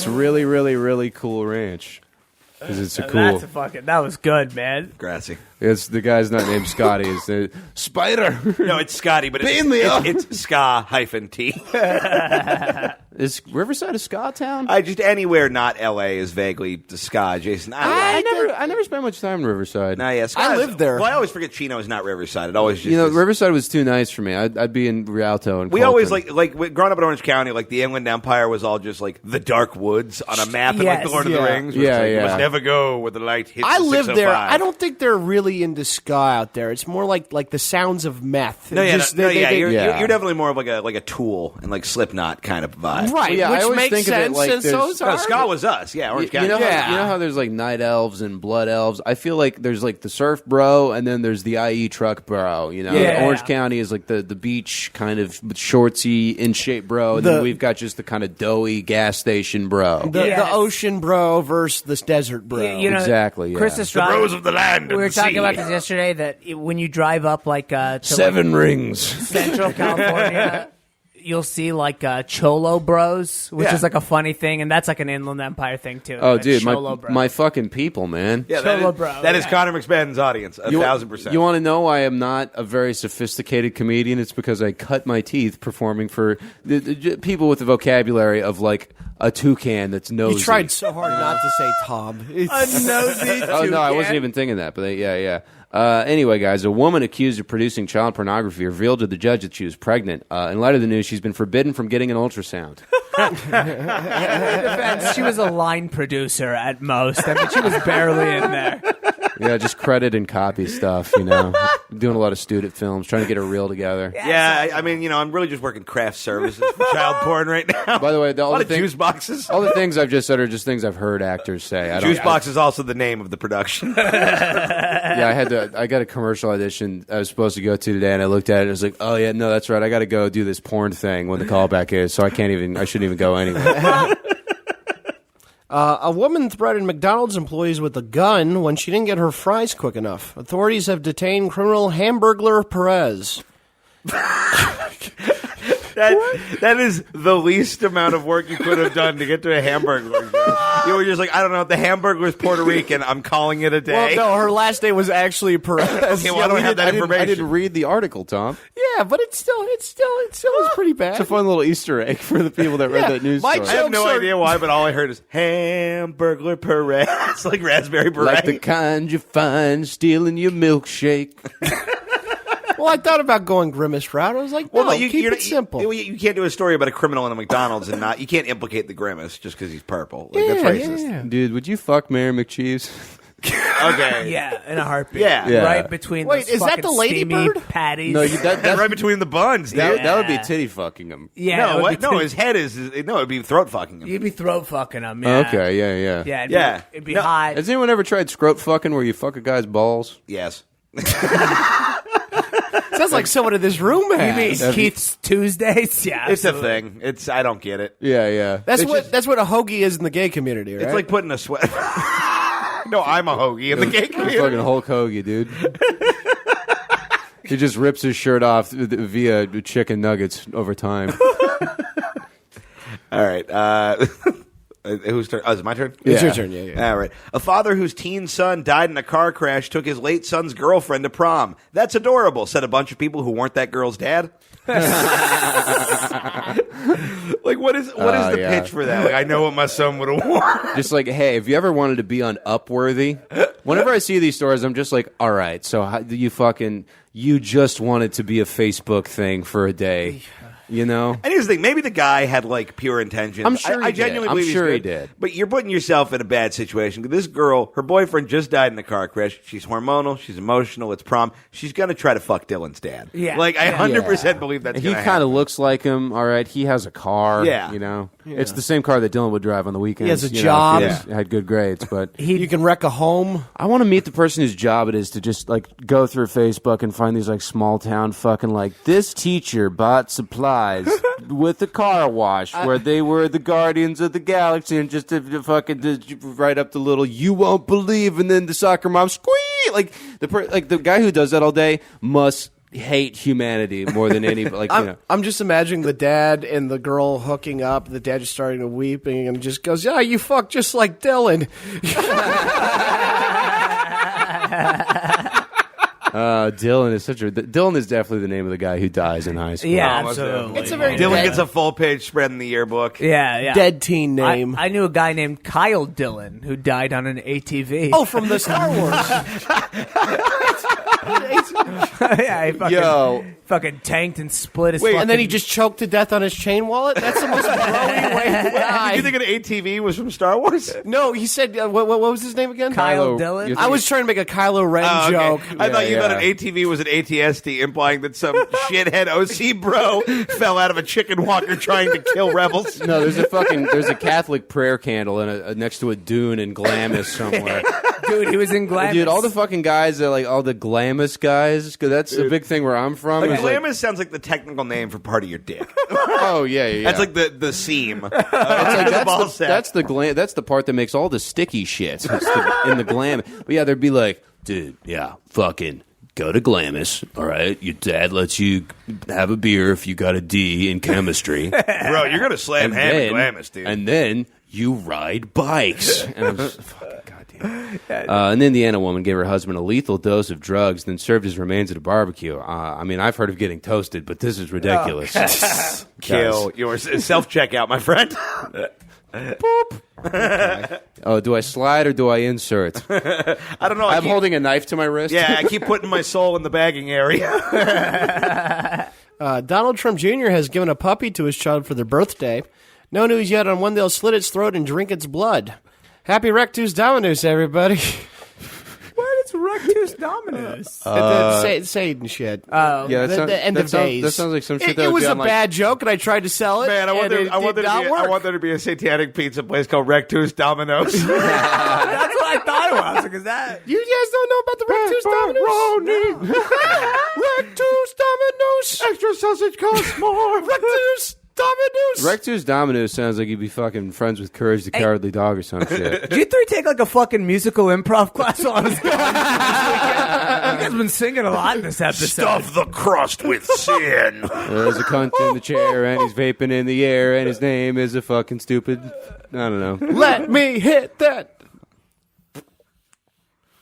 really, really, really cool ranch. Because it's a cool. That was good, man. Grassy. It's the guy's not named Scotty. It's Spider. No, it's Scotty, but Beam me up. it's ska-t. Is Riverside a ska town? Just anywhere not L.A. is vaguely ska, Jason. I never spent much time in Riverside. Nah, yeah, ska I is- lived there. Well, I always forget Chino is not Riverside. It always just You know, is. Riverside was too nice for me. I'd be in Rialto and We Colton. always like growing up in Orange County, like the Inland Empire was all just like the dark woods on a map, and like the Yes. Lord of the Yeah. Rings. where it's Yeah, like, You yeah. must never go where the light hits. I the live there. 605. I don't think they're really into ska out there. It's more like the sounds of meth. No, yeah, Just- no, they- yeah. they- You're Yeah. definitely more of like a Tool and like Slipknot kind of vibe. right, Yeah, I which always makes think of it sense. like And so there's- is No, ours. ska was us. Yeah, Orange County. You know Yeah. how there's like night elves and blood elves? I feel like there's like the surf bro, and then there's the IE truck bro. You know, Yeah. Orange County is like the beach kind of shortsy, in shape bro, and then The- we've got just the kind of doughy gas station bro. The Yes. ocean bro versus this desert bro. You know, Exactly, yeah. Chris The Estrada, bros of the land We and were the talking sea. about this yesterday. That when you drive up like to Seven rings. Central California, you'll see like Cholo Bros, which Yeah. is like a funny thing, and that's like an Inland Empire thing too. Oh, like dude, Cholo Bros. my fucking people, man. Yeah, Cholo bro, that is yeah. Connor McSpadden's audience, 1,000%. You want to know why I'm not a very sophisticated comedian? It's because I cut my teeth performing for the people with the vocabulary of like a toucan that's nosy. You tried so hard not to say Tom. It's- Oh no, I wasn't even thinking that. But yeah. Anyway, guys, a woman accused of producing child pornography revealed to the judge that she was pregnant. In light of the news, she's been forbidden from getting an ultrasound. In her defense, she was a line producer at most. I mean, she was barely in there. Yeah, just credit and copy stuff. You know, doing a lot of student films, trying to get a reel together. Yeah, I mean, I'm really just working craft services for child porn right now. By the way, a all lot the of things, juice boxes. all the things I've just said are just things I've heard actors say. I don't, Juice box is also the name of the production. I got a commercial audition I was supposed to go to today, and I looked at it. I was like, oh yeah, no, that's right. I got to go do this porn thing when the callback is, so I shouldn't even go anyway. A woman threatened McDonald's employees with a gun when she didn't get her fries quick enough. Authorities have detained criminal Hamburglar Perez. That is the least amount of work you could have done to get to a Hamburglar. You were just like, I don't know, the Hamburglar's Puerto Rican. I'm calling it a day. Well, no, her last name was actually Perez. Okay, well, I don't have that I information. didn't read the article, Tom. Yeah, but it still was pretty bad. It's a fun little Easter egg for the people that read Yeah, that news my story. I have no jokes are- idea why, but all I heard is Hamburglar Perez, like raspberry beret. Like the kind you find stealing your milkshake. Well, I thought about going Grimace route. I was like, no, keep it simple. You can't do a story about a criminal in a McDonald's and you can't implicate the Grimace just because he's purple. Like, that's racist. Yeah. Dude, would you fuck Mayor McCheese? Okay. Yeah, in a heartbeat. Yeah. Yeah. Right between Wait, those is that fucking the Lady steamy Bird? patties. No, That's right between the buns, dude. that would be Yeah. titty fucking him. yeah, No, it would what? be No, too- his head is no. It'd be throat fucking him. You'd be throat fucking them. Yeah. Okay, yeah. Yeah, Yeah. It'd be No, hot. Has anyone ever tried scrote fucking where you fuck a guy's balls? Yes. Sounds like someone in this room You mean has. Keith's Tuesdays? Yeah, It's a absolutely. thing. I don't get it. Yeah. That's It's what a hoagie is in the gay community, right? It's like putting a sweat. No, I'm a hoagie in the gay community. Fucking Hulk Hogan, dude. He just rips his shirt off via chicken nuggets over time. All right. Whose turn? Oh, is it my turn? It's your Yeah. turn, yeah. All right. A father whose teen son died in a car crash took his late son's girlfriend to prom. That's adorable, said a bunch of people who weren't that girl's dad. Like, what is the pitch for that? Like, I know what my son would have worn. Just like, hey, if you ever wanted to be on Upworthy, whenever I see these stories, I'm just like, all right, so how, you just wanted to be a Facebook thing for a day. You know? And here's the thing. Maybe the guy had, like, pure intentions. I'm sure I genuinely did. believe I'm sure he's he good. did. But you're putting yourself in a bad situation. This girl, her boyfriend just died in a car crash. She's hormonal. She's emotional. It's prom. She's going to try to fuck Dylan's dad. Yeah. Like, I 100% believe that's He going to kind happen. of looks like him, all right? He has a car, Yeah. you know? It's the same car that Dylan would drive on the weekends. He has a you know, job. if he had good grades, but... You can wreck a home. I want to meet the person whose job it is to just, like, go through Facebook and find these, like, small-town fucking, like, this teacher bought supplies with a car wash where they were the Guardians of the Galaxy and just to write up the little, you won't believe, and then the soccer mom, squee! Like, the guy who does that all day must hate humanity more than any, like, you know. I'm just imagining the dad and the girl hooking up. The dad just starting to weeping and just goes, "Yeah, you fuck just like Dylan." Dylan is definitely the name of the guy who dies in high school. Yeah, Almost absolutely. It's a very Dylan dead, gets a full page spread in the yearbook. Yeah. dead teen name. I knew a guy named Kyle Dillon who died on an ATV. Oh, from the Star Wars. yeah, he fucking tanked and split his fucking... And then he just choked to death on his chain wallet? That's the most brilliant way to die. Did you think an ATV was from Star Wars? No, he said, what was his name again? Kyle Kylo- Dillon? I was trying to make a Kylo Ren Oh, okay. joke. I thought you Yeah, thought an ATV was an ATST, implying that some shithead OC bro fell out of a chicken walker trying to kill rebels. No, there's a Catholic prayer candle next to a dune in Glamis somewhere. Dude, he was in Glamis. Dude, all the fucking guys that like all the Glamis guys, because that's a big thing where I'm from. Like, is like, glamis sounds like the technical name for part of your dick. oh yeah. That's like the seam. It's like, the ball sack. that's the part that makes all the sticky shit in the glam. But yeah, they'd be like, dude, yeah, fucking go to Glamis, all right? Your dad lets you have a beer if you got a D in chemistry. Bro, you're going to slam ham in Glamis, dude. And then you ride bikes. And I'm just fucking goddamn. An Indiana woman gave her husband a lethal dose of drugs, then served his remains at a barbecue. I mean, I've heard of getting toasted, but this is ridiculous. Kill yours. Self-checkout, my friend. Boop. Okay. Oh, do I slide or do I insert? I don't know. I'm holding a knife to my wrist. Yeah, I keep putting my soul in the bagging area. Donald Trump Jr. has given a puppy to his child for their birthday. No news yet on when they'll slit its throat and drink its blood. Happy Rectus Dominus, everybody. What is Rectus Dominus? Satan shit. Yeah, the end of days. That sounds like some shit It that would was be a on, like, bad joke, and I tried to sell it. Man, I want and there to be a satanic pizza place called Rectus Domino's. That's what I thought it was. I was like, is that... You guys don't know about the Rectus Dominus? Rectus Dominus. Extra sausage costs more. Rectus Dominus. Rectus Dominus sounds like you'd be fucking friends with Courage the Cowardly Dog or some shit. Did you three take like a fucking musical improv class while I was gone? You guys been singing a lot in this episode. Stuff the crust with sin. There's a cunt in the chair and he's vaping in the air and his name is a fucking stupid... I don't know. Let me hit that.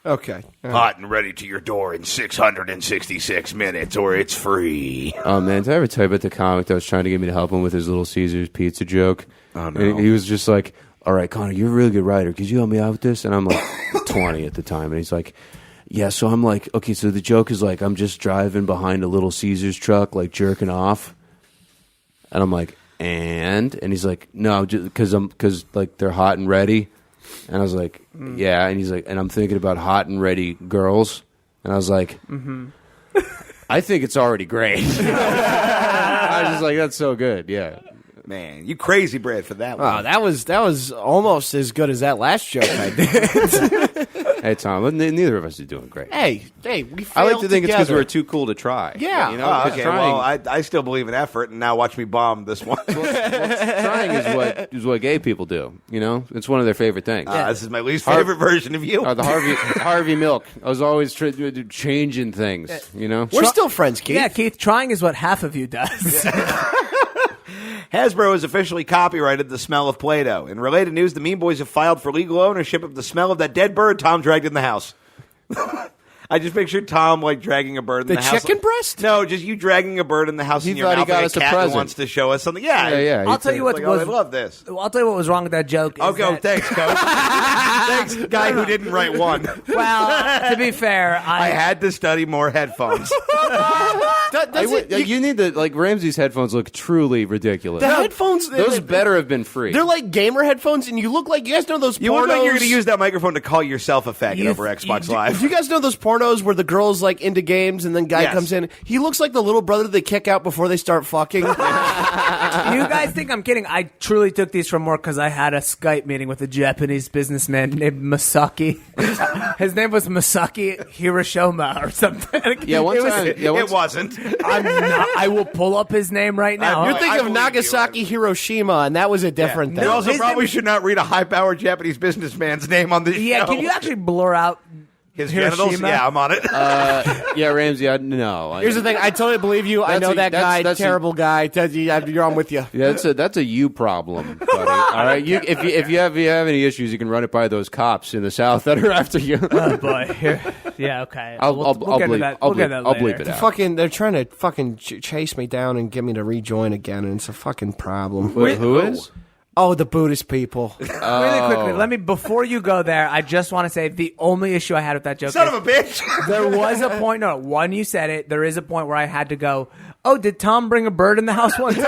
Okay. Hot and ready to your door in 666 minutes, or it's free. Oh, man, did I ever tell you about the comic that was trying to get me to help him with his Little Caesars pizza joke? Oh, no. And he was just like, all right, Connor, you're a really good writer. Could you help me out with this? And I'm like 20 at the time. And he's like, yeah. So I'm like, okay, so the joke is like, I'm just driving behind a Little Caesars truck, like jerking off. And I'm like, and he's like, no, because like they're hot and ready. And I was like, yeah. And he's like, and I'm thinking about hot and ready girls. And I was like, I think it's already great. I was just like, that's so good. Yeah. Man, you crazy Brad for that one. Oh, that was almost as good as that last joke I did. Hey, Tom, neither of us are doing great. hey, we failed I like to think it's because together. we're too cool to try. Yeah. You know, Oh, 'cause okay, trying, well, I still believe in effort, and now watch me bomb this one. trying is what gay people do. You know, it's one of their favorite things. This is my least favorite version of you. The Harvey Milk. I was always changing things. You know, We're still friends, Keith. Yeah, Keith, trying is what half of you does. Hasbro has officially copyrighted The Smell of Play-Doh. In related news, the Mean Boys have filed for legal ownership of the smell of that dead bird Tom dragged in the house. I just pictured Tom like dragging a bird in the house. The chicken breast? No, just you dragging a bird in the house He in your thought he mouth got like us a a cat who present. wants to show us something. Yeah, Yeah. I'll tell you what Like, was. I love this. I'll tell you what was wrong with that joke. Okay, that, thanks, Coach. Thanks, guy who didn't write one. Well, to be fair, I had to study more headphones. You need to Ramsey's headphones look truly ridiculous. The headphones, Those better have been free. They're like gamer headphones, and you look like you guys know those. You pornos? look like you're going to use that microphone to call yourself a faggot You- over Xbox Do Live. you guys know those pornos where the girl's like into games and then guy Yes. comes in? He looks like the little brother they kick out before they start fucking. You guys think I'm kidding? I truly took these from work because I had a Skype meeting with a Japanese businessman named Masaki. His name was Masaki Hiroshima or something. Yeah, one It was- time. Yeah, It wasn't. I'm not. I will pull up his name right now. You're thinking I of believe Nagasaki, Hiroshima, and that was a different thing. You also his probably name- should not read a high-powered Japanese businessman's name on this Yeah, show. can you actually blur out His genitals? Hiroshima? Yeah, I'm on it. Yeah, Ramsey. No. Here's the thing. I totally believe you. I That's know a- that guy. that's a- Terrible guy. You're on with you. Yeah, that's a you problem, buddy. All right, if you have any issues, you can run it by those cops in the South that are after you. Oh boy. Here. Yeah. Okay. I'll We'll get to bleep. that. I'll We'll get bleep. to that I'll later. bleep it out. They're trying to fucking chase me down and get me to rejoin again, and it's a fucking problem. Wait, who is? Oh, the Buddhist people. Really quickly, before you go there, I just want to say the only issue I had with that joke Son is of a bitch. there was a point, one, you said it, there is a point where I had to go, oh, did Tom bring a bird in the house one time?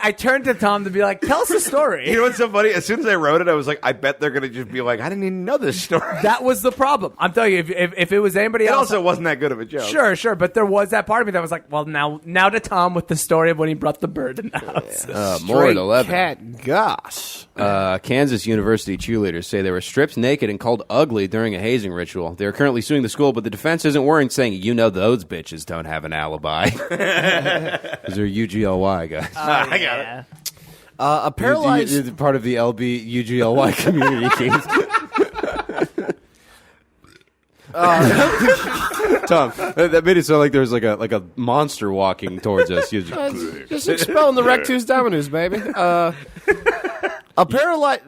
I turned to Tom to be like, tell us a story. You know what's so funny? As soon as I wrote it, I was like, I bet they're going to just be like, I didn't even know this story. That was the problem. I'm telling you, if it was anybody It else. also wasn't that good of a joke. Sure, but there was that part of me that was like, well, now to Tom with the story of when he brought the bird in the house. More at Straight 11. cat goss. Kansas University cheerleaders say they were stripped naked and called ugly during a hazing ritual. They are currently suing the school, but the defense isn't worrying, saying, you know those bitches don't have an alibi. Because they're UGLY guys. I got it. A paralyzed. You're part of the LB UGLY community, Keith. Tom, that made it sound like there was like a monster walking towards us. Just expelling the Rectus Dominus, baby. A paralyzed.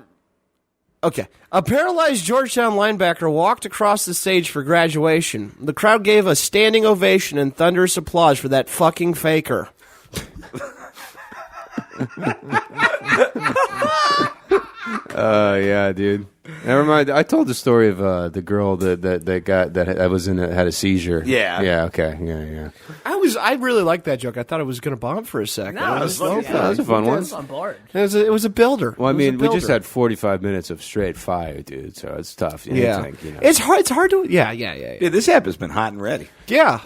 Okay. A paralyzed Georgetown linebacker walked across the stage for graduation. The crowd gave a standing ovation and thunderous applause for that fucking faker. Yeah, dude. Never mind. I told the story of the girl that had a seizure. Yeah. Yeah. Okay. Yeah. I really liked that joke. I thought it was going to bomb for a second. No, It it was was slow fun. That was a fun one. on board. It was a builder. Well, I It was a mean, we just builder. had 45 minutes of straight fire, dude. So it's tough. Yeah. It's like, It's hard. It's hard to. Yeah. Yeah, this app has been hot and ready. Yeah.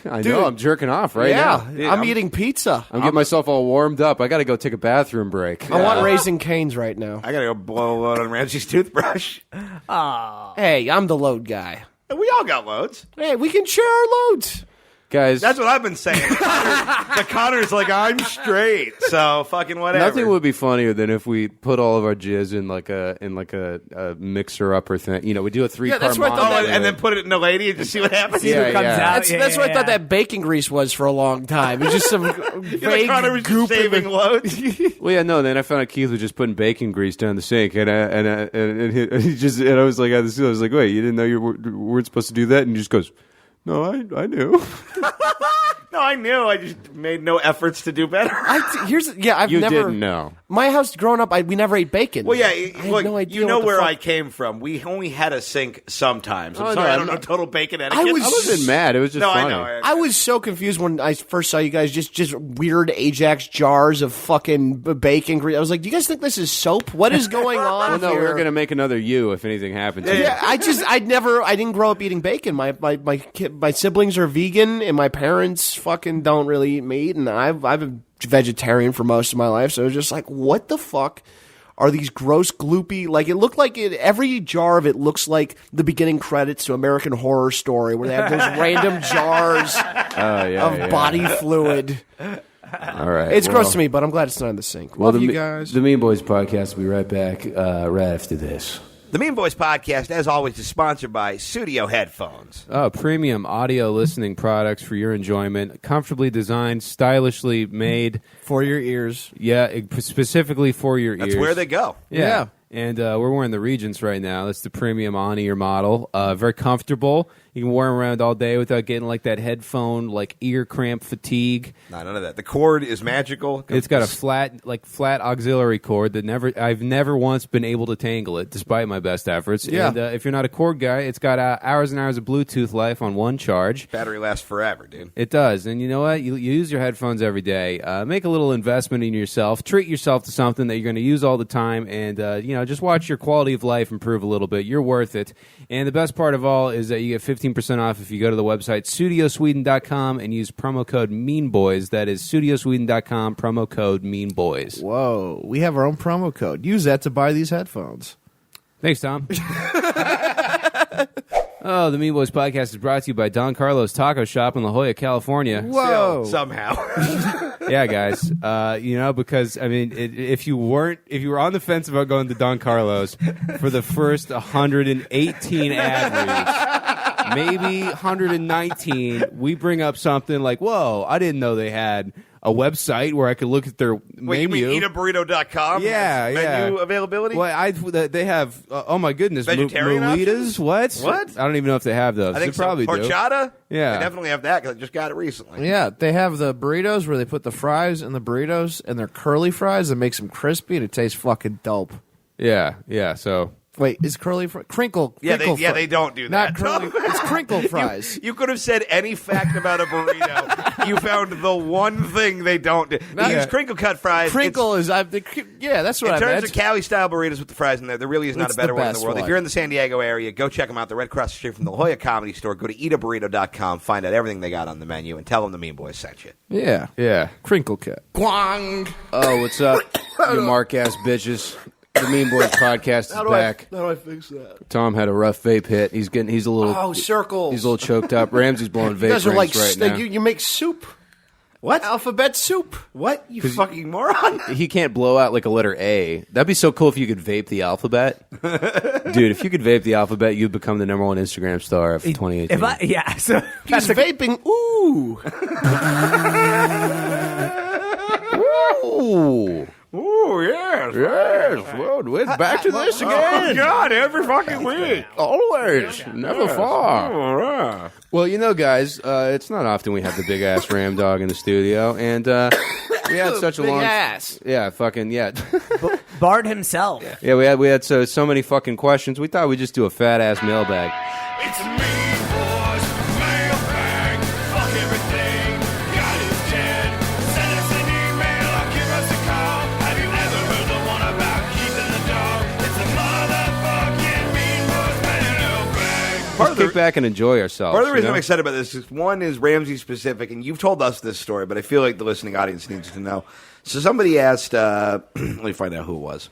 I Dude. know. I'm jerking off right now. Yeah, I'm eating pizza. I'm getting myself all warmed up. I got to go take a bathroom break. I want Raising Cane's right now. I got to go blow a load on Ramsey's toothbrush. Hey, I'm the load guy. We all got loads. Hey, we can share our loads. Guys, That's what I've been saying. The Connor's like, I'm straight, so fucking whatever. nothing would be funnier than if we put all of our jizz in like a mixer upper thing. You know, we do a 3-car that's what I thought monster. that- and then put it in a lady and just see what happens. Yeah, Who comes yeah. out. That's what I thought that bacon grease was for a long time. It's just some vague Connor was goop just in saving the- loads. Well, yeah, no. Then I found out Keith was just putting bacon grease down the sink, and he just and I was like, I was like, wait, you didn't know you weren't supposed to do that? And he just goes, no, I knew. No, I knew. I just made no efforts to do better. I've You never. didn't know. My house growing up, we never ate bacon. Well, yeah, I had look, no idea you know what the where fuck- I came from. We only had a sink sometimes. I'm Oh, sorry, no, I don't know I'm- total bacon etiquette. I was- I wasn't mad. It was just No, funny. I know. I was so confused when I first saw you guys just weird Ajax jars of fucking bacon grease. I was like, do you guys think this is soap? What is going on Well, no, here? we're gonna make another you if anything happens. to you. Yeah, I didn't grow up eating bacon. My siblings are vegan, and my parents fucking don't really eat meat, and I've been vegetarian for most of my life. So it was just like, what the fuck are these gross, gloopy? Like it looked like every jar of it looks like the beginning credits to American Horror Story, where they have those random jars of body fluid. All right. It's gross to me, but I'm glad it's not in the sink. Well, Love you guys. The Mean Boys podcast will be right back right after this. The Mean Boys podcast, as always, is sponsored by Studio Headphones. Premium audio listening products for your enjoyment, comfortably designed, stylishly made. For your ears. Yeah, specifically for your ears. That's where they go. Yeah. Yeah. And we're wearing the Regents right now. That's the premium on-ear model. Very comfortable. You can wear them around all day without getting like that headphone, like ear cramp fatigue. None of that. The cord is magical. It's got a flat auxiliary cord that I've never once been able to tangle it, despite my best efforts. Yeah. And if you're not a cord guy, it's got hours and hours of Bluetooth life on one charge. Battery lasts forever, dude. It does. And you know what? You use your headphones every day. Make a little investment in yourself. Treat yourself to something that you're going to use all the time. And, just watch your quality of life improve a little bit. You're worth it. And the best part of all is that you get 15% off if you go to the website studiosweden.com and use promo code MEANBOYS. That is studiosweden.com, promo code MEANBOYS. Whoa, we have our own promo code. Use that to buy these headphones. Thanks, Tom. Oh, the Mean Boys podcast is brought to you by Don Carlos Taco Shop in La Jolla, California. Whoa. Somehow. Yeah, guys. Because I mean, if you were on the fence about going to Don Carlos for the first 118 ad reads, maybe 119, we bring up something like, "Whoa, I didn't know they had a website where I could look at their Wait, menu." you mean eataburrito.com? Yeah, Menu availability? Well, they have. Oh my goodness, Vegetarian Molitas? What? What? I don't even know if they have those. I think they probably so. do. Horchata? Yeah. They definitely have that because I just got it recently. Yeah, they have the burritos where they put the fries in the burritos, and they're curly fries that makes them crispy, and it tastes fucking dope. Yeah. So. Wait, is curly crinkle? Yeah, crinkle they don't do that. Not curly. It's crinkle fries. You could have said any fact about a burrito. You found the one thing they don't do. They use crinkle cut fries. Crinkle is that's what In I terms meant. of Cali style burritos with the fries in there really is not It's a better the one in the best world. one. If you're in the San Diego area, go check them out. They're right across the street from the La Jolla Comedy Store. Go to eataburrito.com, find out everything they got on the menu, and tell them the Mean Boys sent you. Yeah, crinkle cut. Guang! Oh, what's up, you mark ass bitches? The Mean Boys podcast is back. How do I fix that? Tom had a rough vape hit. He's a little circles. He's a little choked up. Ramsey's blowing vape You guys are like rings right now. you make soup. What? Alphabet soup. What? You fucking moron. He can't blow out like a letter A. That'd be so cool if you could vape the alphabet. Dude, if you could vape the alphabet, you'd become the #1 Instagram star of 2018. So He's vaping. Ooh. Ooh. Ooh, yes. Yes. Well, we're back to this again. Oh, God, every fucking week. Always. Never far. Oh, Well, guys, it's not often we have the big ass Ram Dog in the studio, and we had such a Big long ass. Yeah, fucking yeah. Bard himself. Yeah, we had so many fucking questions. We thought we'd just do a fat ass mailbag. It's a Mean Boys mailbag. Fuck everything. God is dead. Send us an email or give us a call. Have you ever heard the one about keeping the dog? It's a motherfucking Mean Boys mailbag. Part of Kick the, back and enjoy ourselves. part of the reason you know? I'm excited about this is one is Ramsey specific, and you've told us this story, but I feel like the listening audience needs to know. So somebody asked, let me find out who it was.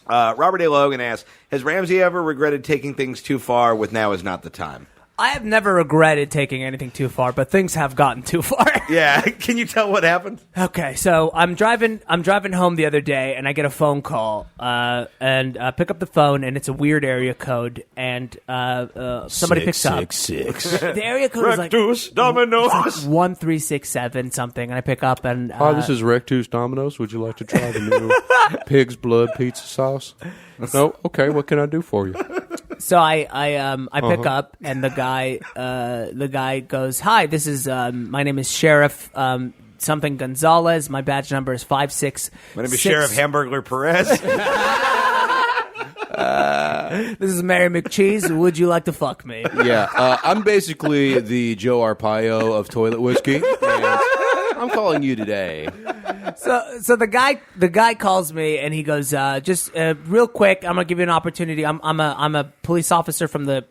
Robert A. Logan asked, has Ramsey ever regretted taking things too far with now is not the time? I have never regretted taking anything too far, but things have gotten too far. Yeah. Can you tell what happened? Okay, so I'm driving home the other day, and I get a phone call, and pick up the phone, and it's a weird area code, and somebody picks up. 666. The area code is like Rectus Dominos. 1367 something, and I pick up, and Hi, this is Rectus Domino's. Would you like to try the new pig's blood pizza sauce? No? Okay, what can I do for you? so I pick up, and the guy goes, "Hi, this is my name is Sheriff something Gonzalez. My badge number is 566. My name is Sheriff Hamburglar Perez. This is Mary McCheese. Would you like to fuck me?" Yeah, I'm basically the Joe Arpaio of toilet whiskey, and I'm calling you today. So the guy calls me, and he goes, just real quick, I'm gonna give you an opportunity. I'm a police officer from the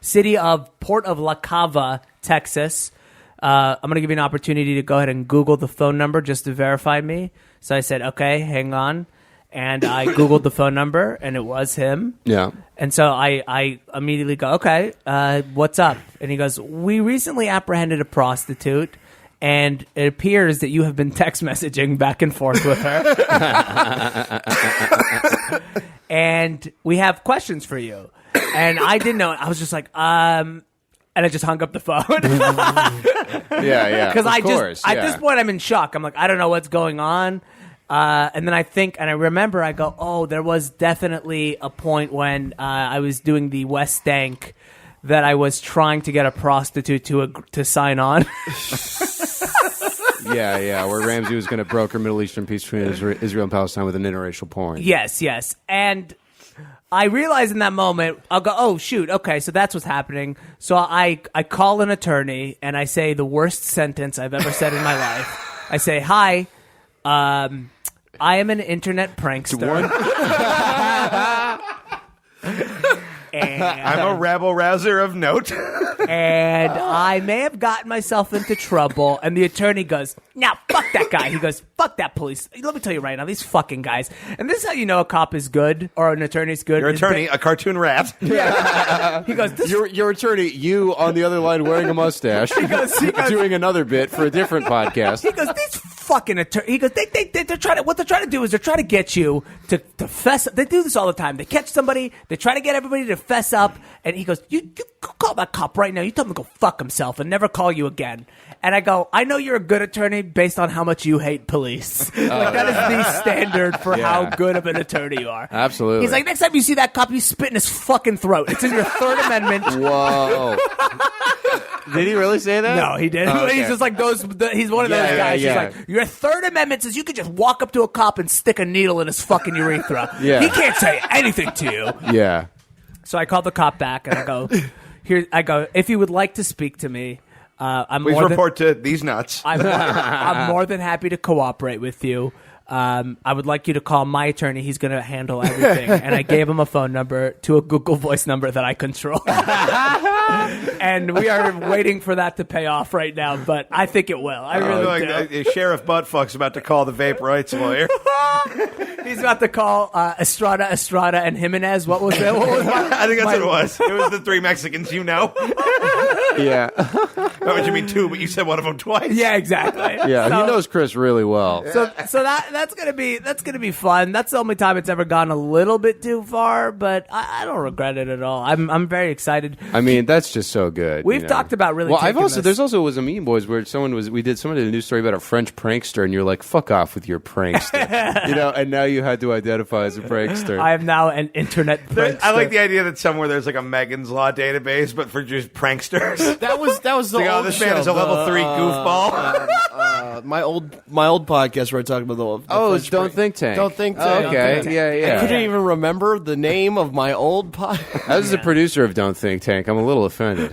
city of Port of La Cava, Texas. I'm gonna give you an opportunity to go ahead and Google the phone number just to verify me. So I said, okay, hang on, and I Googled the phone number, and it was him. Yeah. And so I immediately go, okay, what's up? And he goes, we recently apprehended a prostitute, and it appears that you have been text messaging back and forth with her. And we have questions for you. And I didn't know. I was just like, and I just hung up the phone. Yeah. Because Of course, at this point, I'm in shock. I'm like, I don't know what's going on. And then I remember, I go, oh, there was definitely a point when I was doing the West Stank that I was trying to get a prostitute to sign on. Yeah, where Ramsey was going to broker Middle Eastern peace between Israel and Palestine with an interracial porn. Yes. And I realized in that moment, I'll go, oh, shoot, okay, so that's what's happening. So I call an attorney, and I say the worst sentence I've ever said in my life. I say, hi, I am an internet prankster. And I'm a rabble-rouser of note. and I may have gotten myself into trouble. And the attorney goes, now, fuck that guy. He goes, fuck that police. Let me tell you right now, these fucking guys. And this is how you know a cop is good or an attorney's good. Your attorney, a cartoon rat. Yeah. He goes, this Your attorney, you on the other line wearing a mustache, he goes, doing another bit for a different podcast. He goes, these fucking attorney. He goes, they're trying to. What they're trying to do is they're trying to get you to fess up. They do this all the time. They catch somebody. They try to get everybody to fess up. And he goes, you call that cop right now. You tell him to go fuck himself and never call you again. And I go, I know you're a good attorney based on how much you hate police. Like that is the standard for how good of an attorney you are. Absolutely. He's like, next time you see that cop, you spit in his fucking throat. It's in your Third Amendment. Whoa. Did he really say that? No, he didn't. Oh, okay. He's just like he's one of those guys. Yeah. He's like, your Third Amendment says you could just walk up to a cop and stick a needle in his fucking urethra. Yeah. He can't say anything to you. Yeah. So I called the cop back and I go, if you would like to speak to me, Please report to these nuts. I'm more than happy to cooperate with you. I would like you to call my attorney. He's going to handle everything. And I gave him a phone number to a Google Voice number that I control. And we are waiting for that to pay off right now, but I think it will. I really do. Sheriff Buttfuck's about to call the vape rights lawyer. He's about to call Estrada, and Jimenez. What was it? I think that's what it was. It was the three Mexicans you know. Yeah. Not what you mean two, but you said one of them twice. Yeah, exactly. Yeah, So- he knows Chris really well. So that's gonna be fun. That's the only time it's ever gone a little bit too far, but I don't regret it at all. I'm very excited. I mean, that's just so good. We've talked about really. Well, taking this. there's also was a Mean Boys where someone did a news story about a French prankster, and you're like, fuck off with your prankster, and now you had to identify as a prankster. I am now an internet prankster. I like the idea that somewhere there's like a Megan's Law database, but for just pranksters. That was the Like, oh, old this man show, is a level 3 goofball. my old podcast where I talked about the It's Don't Think Tank. Don't Think Tank. Okay, yeah. I couldn't even remember the name of my old podcast. As the producer of Don't Think Tank, I'm a little offended.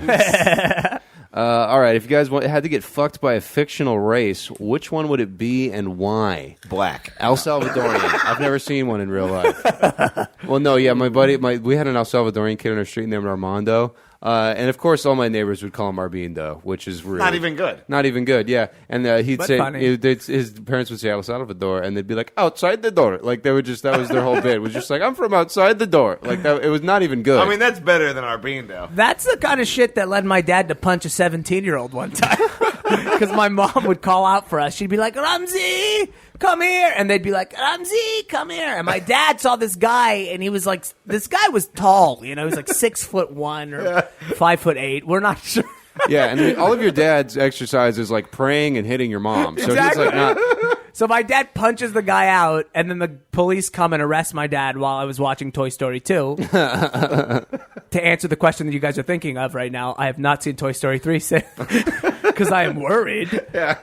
All right, if you guys had to get fucked by a fictional race, which one would it be and why? Black. El Salvadorian. I've never seen one in real life. Well, no, yeah, we had an El Salvadorian kid on our street named Armando. And of course, all my neighbors would call him Arbindo, which is really Not even good. Not even good, yeah. And he'd But say funny. his parents would say El Salvador, and they'd be like outside the door. Like that was their whole bit. It was just like I'm from outside the door. Like that. It was not even good. I mean, that's better than Arbindo. That's the kind of shit that led my dad to punch a 17-year-old one time. Because my mom would call out for us. She'd be like, Ramsey, come here. And they'd be like, Ramsey, come here. And my dad saw this guy, and he was like, this guy was tall. He was like 6'1" or 5'8". We're not sure. yeah, and all of your dad's exercise is like praying and hitting your mom. So Exactly. he's like not. So my dad punches the guy out, and then the police come and arrest my dad while I was watching Toy Story 2. To answer the question that you guys are thinking of right now, I have not seen Toy Story 3 since because I am worried. Yeah.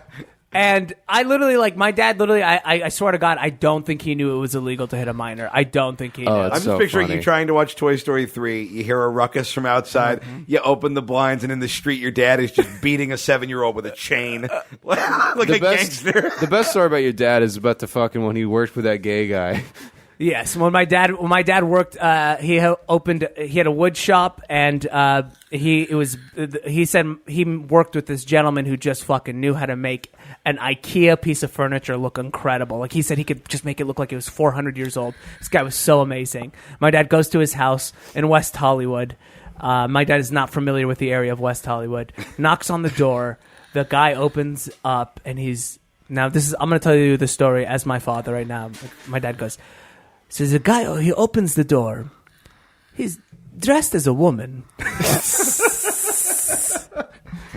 And I literally, my dad literally, I swear to God, I don't think he knew it was illegal to hit a minor. I don't think he knew. Oh, I'm it's just so picturing funny. you trying to watch Toy Story 3. You hear a ruckus from outside. You open the blinds, and in the street, your dad is just beating a 7-year-old with a chain. like a gangster. The best story about your dad is about the fucking when he worked with that gay guy. Yes, when my dad worked, he had a wood shop, and he said he worked with this gentleman who just fucking knew how to make an IKEA piece of furniture look incredible. Like he said, he could just make it look like it was 400 years old. This guy was so amazing. My dad goes to his house in West Hollywood. My dad is not familiar with the area of West Hollywood. Knocks on the door. The guy opens up, and I'm going to tell you the story as my father right now. My dad goes. So there's a guy, he opens the door. He's dressed as a woman.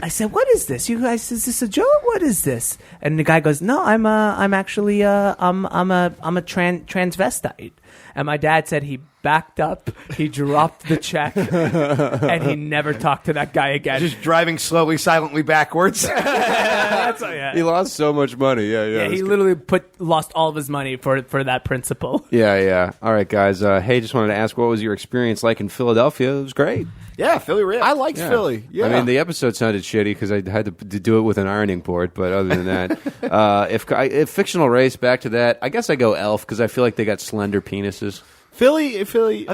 I said, "What is this? You guys, is this a joke? What is this?" And the guy goes, "No, I'm actually I'm a transvestite." And my dad said he backed up, he dropped the check, and he never talked to that guy again. Just driving slowly, silently backwards. That's yeah. He lost so much money. Yeah. He literally lost all of his money for that principle. Yeah. All right, guys. Hey, just wanted to ask, what was your experience like in Philadelphia? It was great. Yeah, Philly rip. I liked Philly. Yeah. I mean, the episode sounded shitty because I had to do it with an ironing board. But other than that, if fictional race, back to that, I guess I go elf because I feel like they got slender penises. Philly. Wait,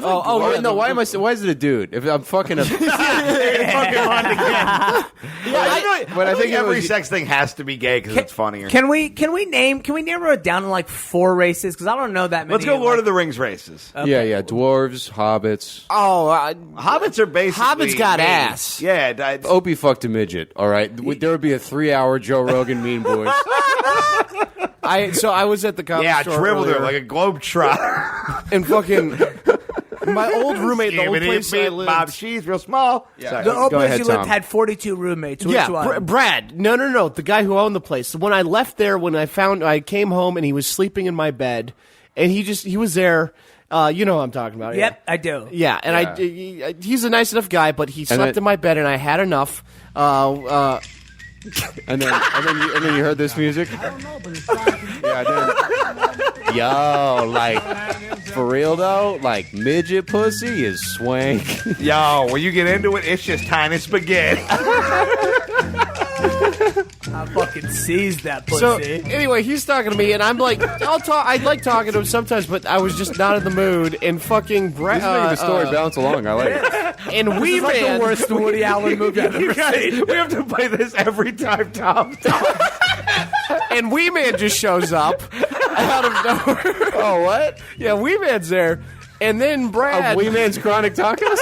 no. Why is it a dude? If I'm fucking a, fucking on again. But I think every sex thing has to be gay because it's funnier. Can we narrow it down to like 4 races? Because I don't know that many. Let's go Lord of the Rings races. Okay. Yeah. Dwarves, hobbits. Hobbits are basically Hobbits got mean. ass. Yeah. Opie fucked a midget. All right, there would be a 3-hour Joe Rogan Mean Boys. I was at the comedy store dribbled earlier, her like a globetrotter. and fucking my old roommate, the old place I lived. Bob, she's real small. Sorry, The old go place ahead, you lived Tom. had 42 roommates. Which Yeah, one? Brad. No. The guy who owned the place. When I left there, I came home and he was sleeping in my bed, and he was there. You know what I'm talking about. Yep, I do. Yeah, and he's a nice enough guy, but he slept in my bed, and I had enough. And then you heard this music. Yo, like for real though, like midget pussy is swank. Yo, when you get into it, it's just tiny spaghetti. I fucking seized that pussy. So anyway, he's talking to me, and I'm like, I like talking to him sometimes, but I was just not in the mood. And fucking Brad, This is making the story bounce along. I like it. and we like the worst Woody Allen movie I've ever seen. We have to play this every time, Tom. and Wee Man just shows up out of nowhere. Oh, what? Yeah, Wee Man's there, and then Brad, Wee Man's Chronic Tacos?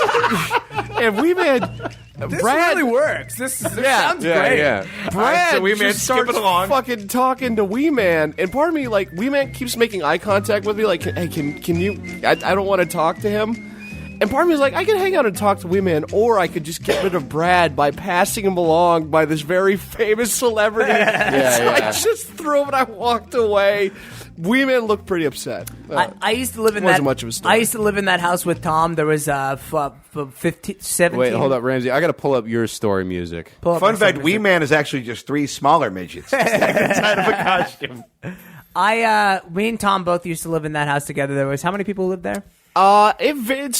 and Wee Man. This Brad really works. This sounds great. Yeah. Brad so Wee Man just starts skipping along. fucking talking to Wee Man, and part of me, like, Wee Man keeps making eye contact with me, like, hey, can you? I don't want to talk to him. And part of me is like, I could hang out and talk to Wee Man, or I could just get rid of Brad by passing him along by this very famous celebrity. I just threw him and I walked away. Wee Man looked pretty upset. I used to live in wasn't that. much of a story. I used to live in that house with Tom. There was 15, 17. Wait, hold up, Ramsey. I got to pull up your story music. Pull up Fun my fact, summer Wee music. Man is actually just 3 smaller midgets stacked inside of a costume. Me and Tom both used to live in that house together. There was how many people lived there? I think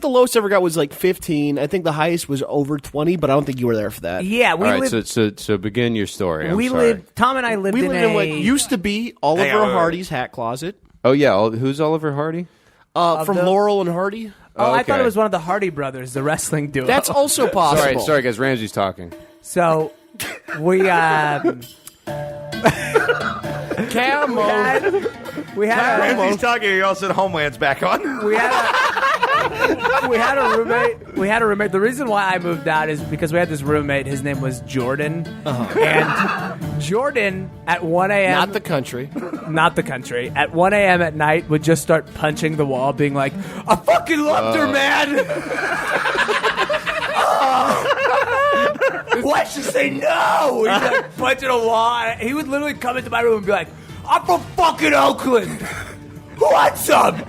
the lowest I ever got was like 15. I think the highest was over 20, but I don't think you were there for that. Yeah, we All right, lived. so begin your story. I'm we sorry. lived. Tom and I lived We in lived in what a. used to be Oliver Hang on, wait, wait. Hardy's hat closet. Oh yeah, who's Oliver Hardy? From the- Laurel and Hardy. Oh, I thought okay. it was one of the Hardy brothers, the wrestling duo. That's also possible. Sorry, guys. Ramsey's talking. So we Camo. we had Ramsey's talking, you all said Homeland's back on. we had a roommate. We had a roommate. The reason why I moved out is because we had this roommate. His name was Jordan, and Jordan at 1 a.m. Not the country. Not the country. At 1 a.m. at night would just start punching the wall, being like, "I fucking loved her, man." Why'd she say no? He's like punching a wall. He would literally come into my room and be like, "I'm from fucking Oakland. Who wants some?"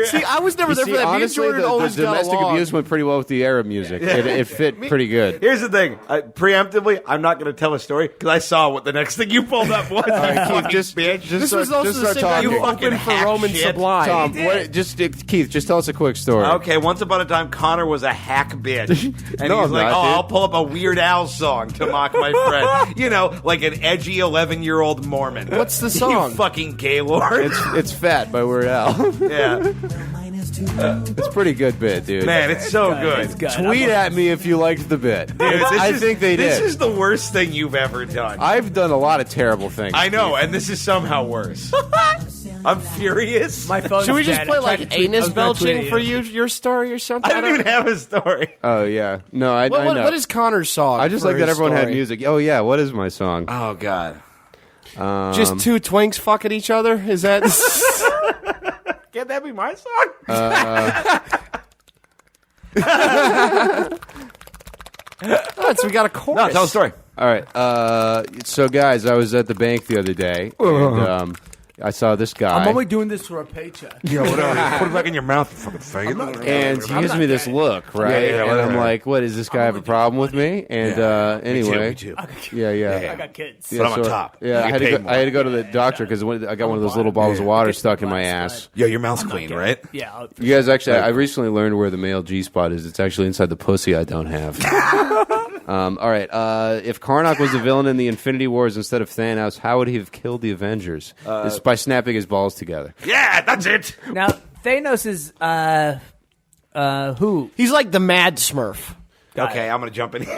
See, I was never there for that. Me and Honestly, Jordan the always got domestic along. abuse went pretty well with the Arab music. It fit pretty good. Here's the thing. Preemptively, I'm not going to tell a story because I saw what the next thing you pulled up was. Keith, just This was also the same guy talking. who opened for hack Roman shit. Sublime. Tom, Keith, just tell us a quick story. Okay, once upon a time, Connor was a hack bitch. And No, he's I'm like, not, oh, dude. I'll pull up a Weird Al song to mock my friend. You know, like an edgy 11-year-old Mormon. What's the song? You fucking Gaylord. It's Fat by Weird Al. Yeah. It's a pretty good bit, dude. Man, it's so good. It's good. Tweet at me if you liked the bit. Dude, this I is- think they This did. is the worst thing you've ever done. I've done a lot of terrible things. I know, and this is somehow worse. I'm furious. My phone. Should we just play like anus belching for your story or something? I don't even have a story. Oh yeah, no, I know. What is Connor's song? I just for like that his everyone had story? music. Oh yeah, what is my song? Oh, God. Just two twinks fucking each other? Is that? Can't that be my song? We got a chorus. No, tell the story. All right. So, guys, I was at the bank the other day, and I saw this guy. I'm only doing this for a paycheck. Yeah, whatever. Put it back in your mouth, you fucking faggot. And he gives me this look, right? Yeah, and whatever. I'm like, "What, does this guy have a problem with me?" And anyway, Me too. yeah. I got kids. But I'm on so- top. Yeah, I You had, get to paid go, I had to go to more. the doctor because I got one of those little bottles of water stuck in my ass. Yo, your mouth's clean, right? Yeah. You guys, actually, I recently learned where the male G spot is. It's actually inside the pussy I don't have. All right. If Karnak was the villain in the Infinity Wars instead of Thanos, how would he have killed the Avengers? It's by snapping his balls together. Yeah, that's it. Now Thanos is who? He's like the Mad Smurf. Okay, I'm gonna jump in here.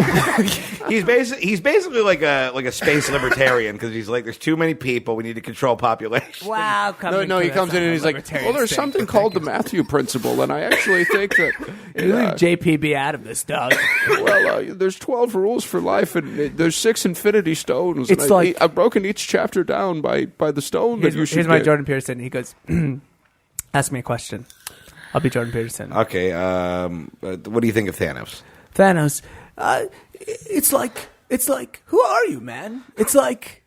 he's basically like a space libertarian because he's like, there's too many people. We need to control population. Wow. No, he comes in and he's like, well, there's something called the Matthew Principle, and I actually think that... You leave JPB out of this, dog. Well, there's 12 rules for life, and there's 6 infinity stones. It's and like- I've broken each chapter down by the stone that you should Here's my get. Jordan Peterson. He goes, ask me a question. I'll be Jordan Peterson. Okay, what do you think of Thanos? Thanos, it's like, who are you, man? It's like,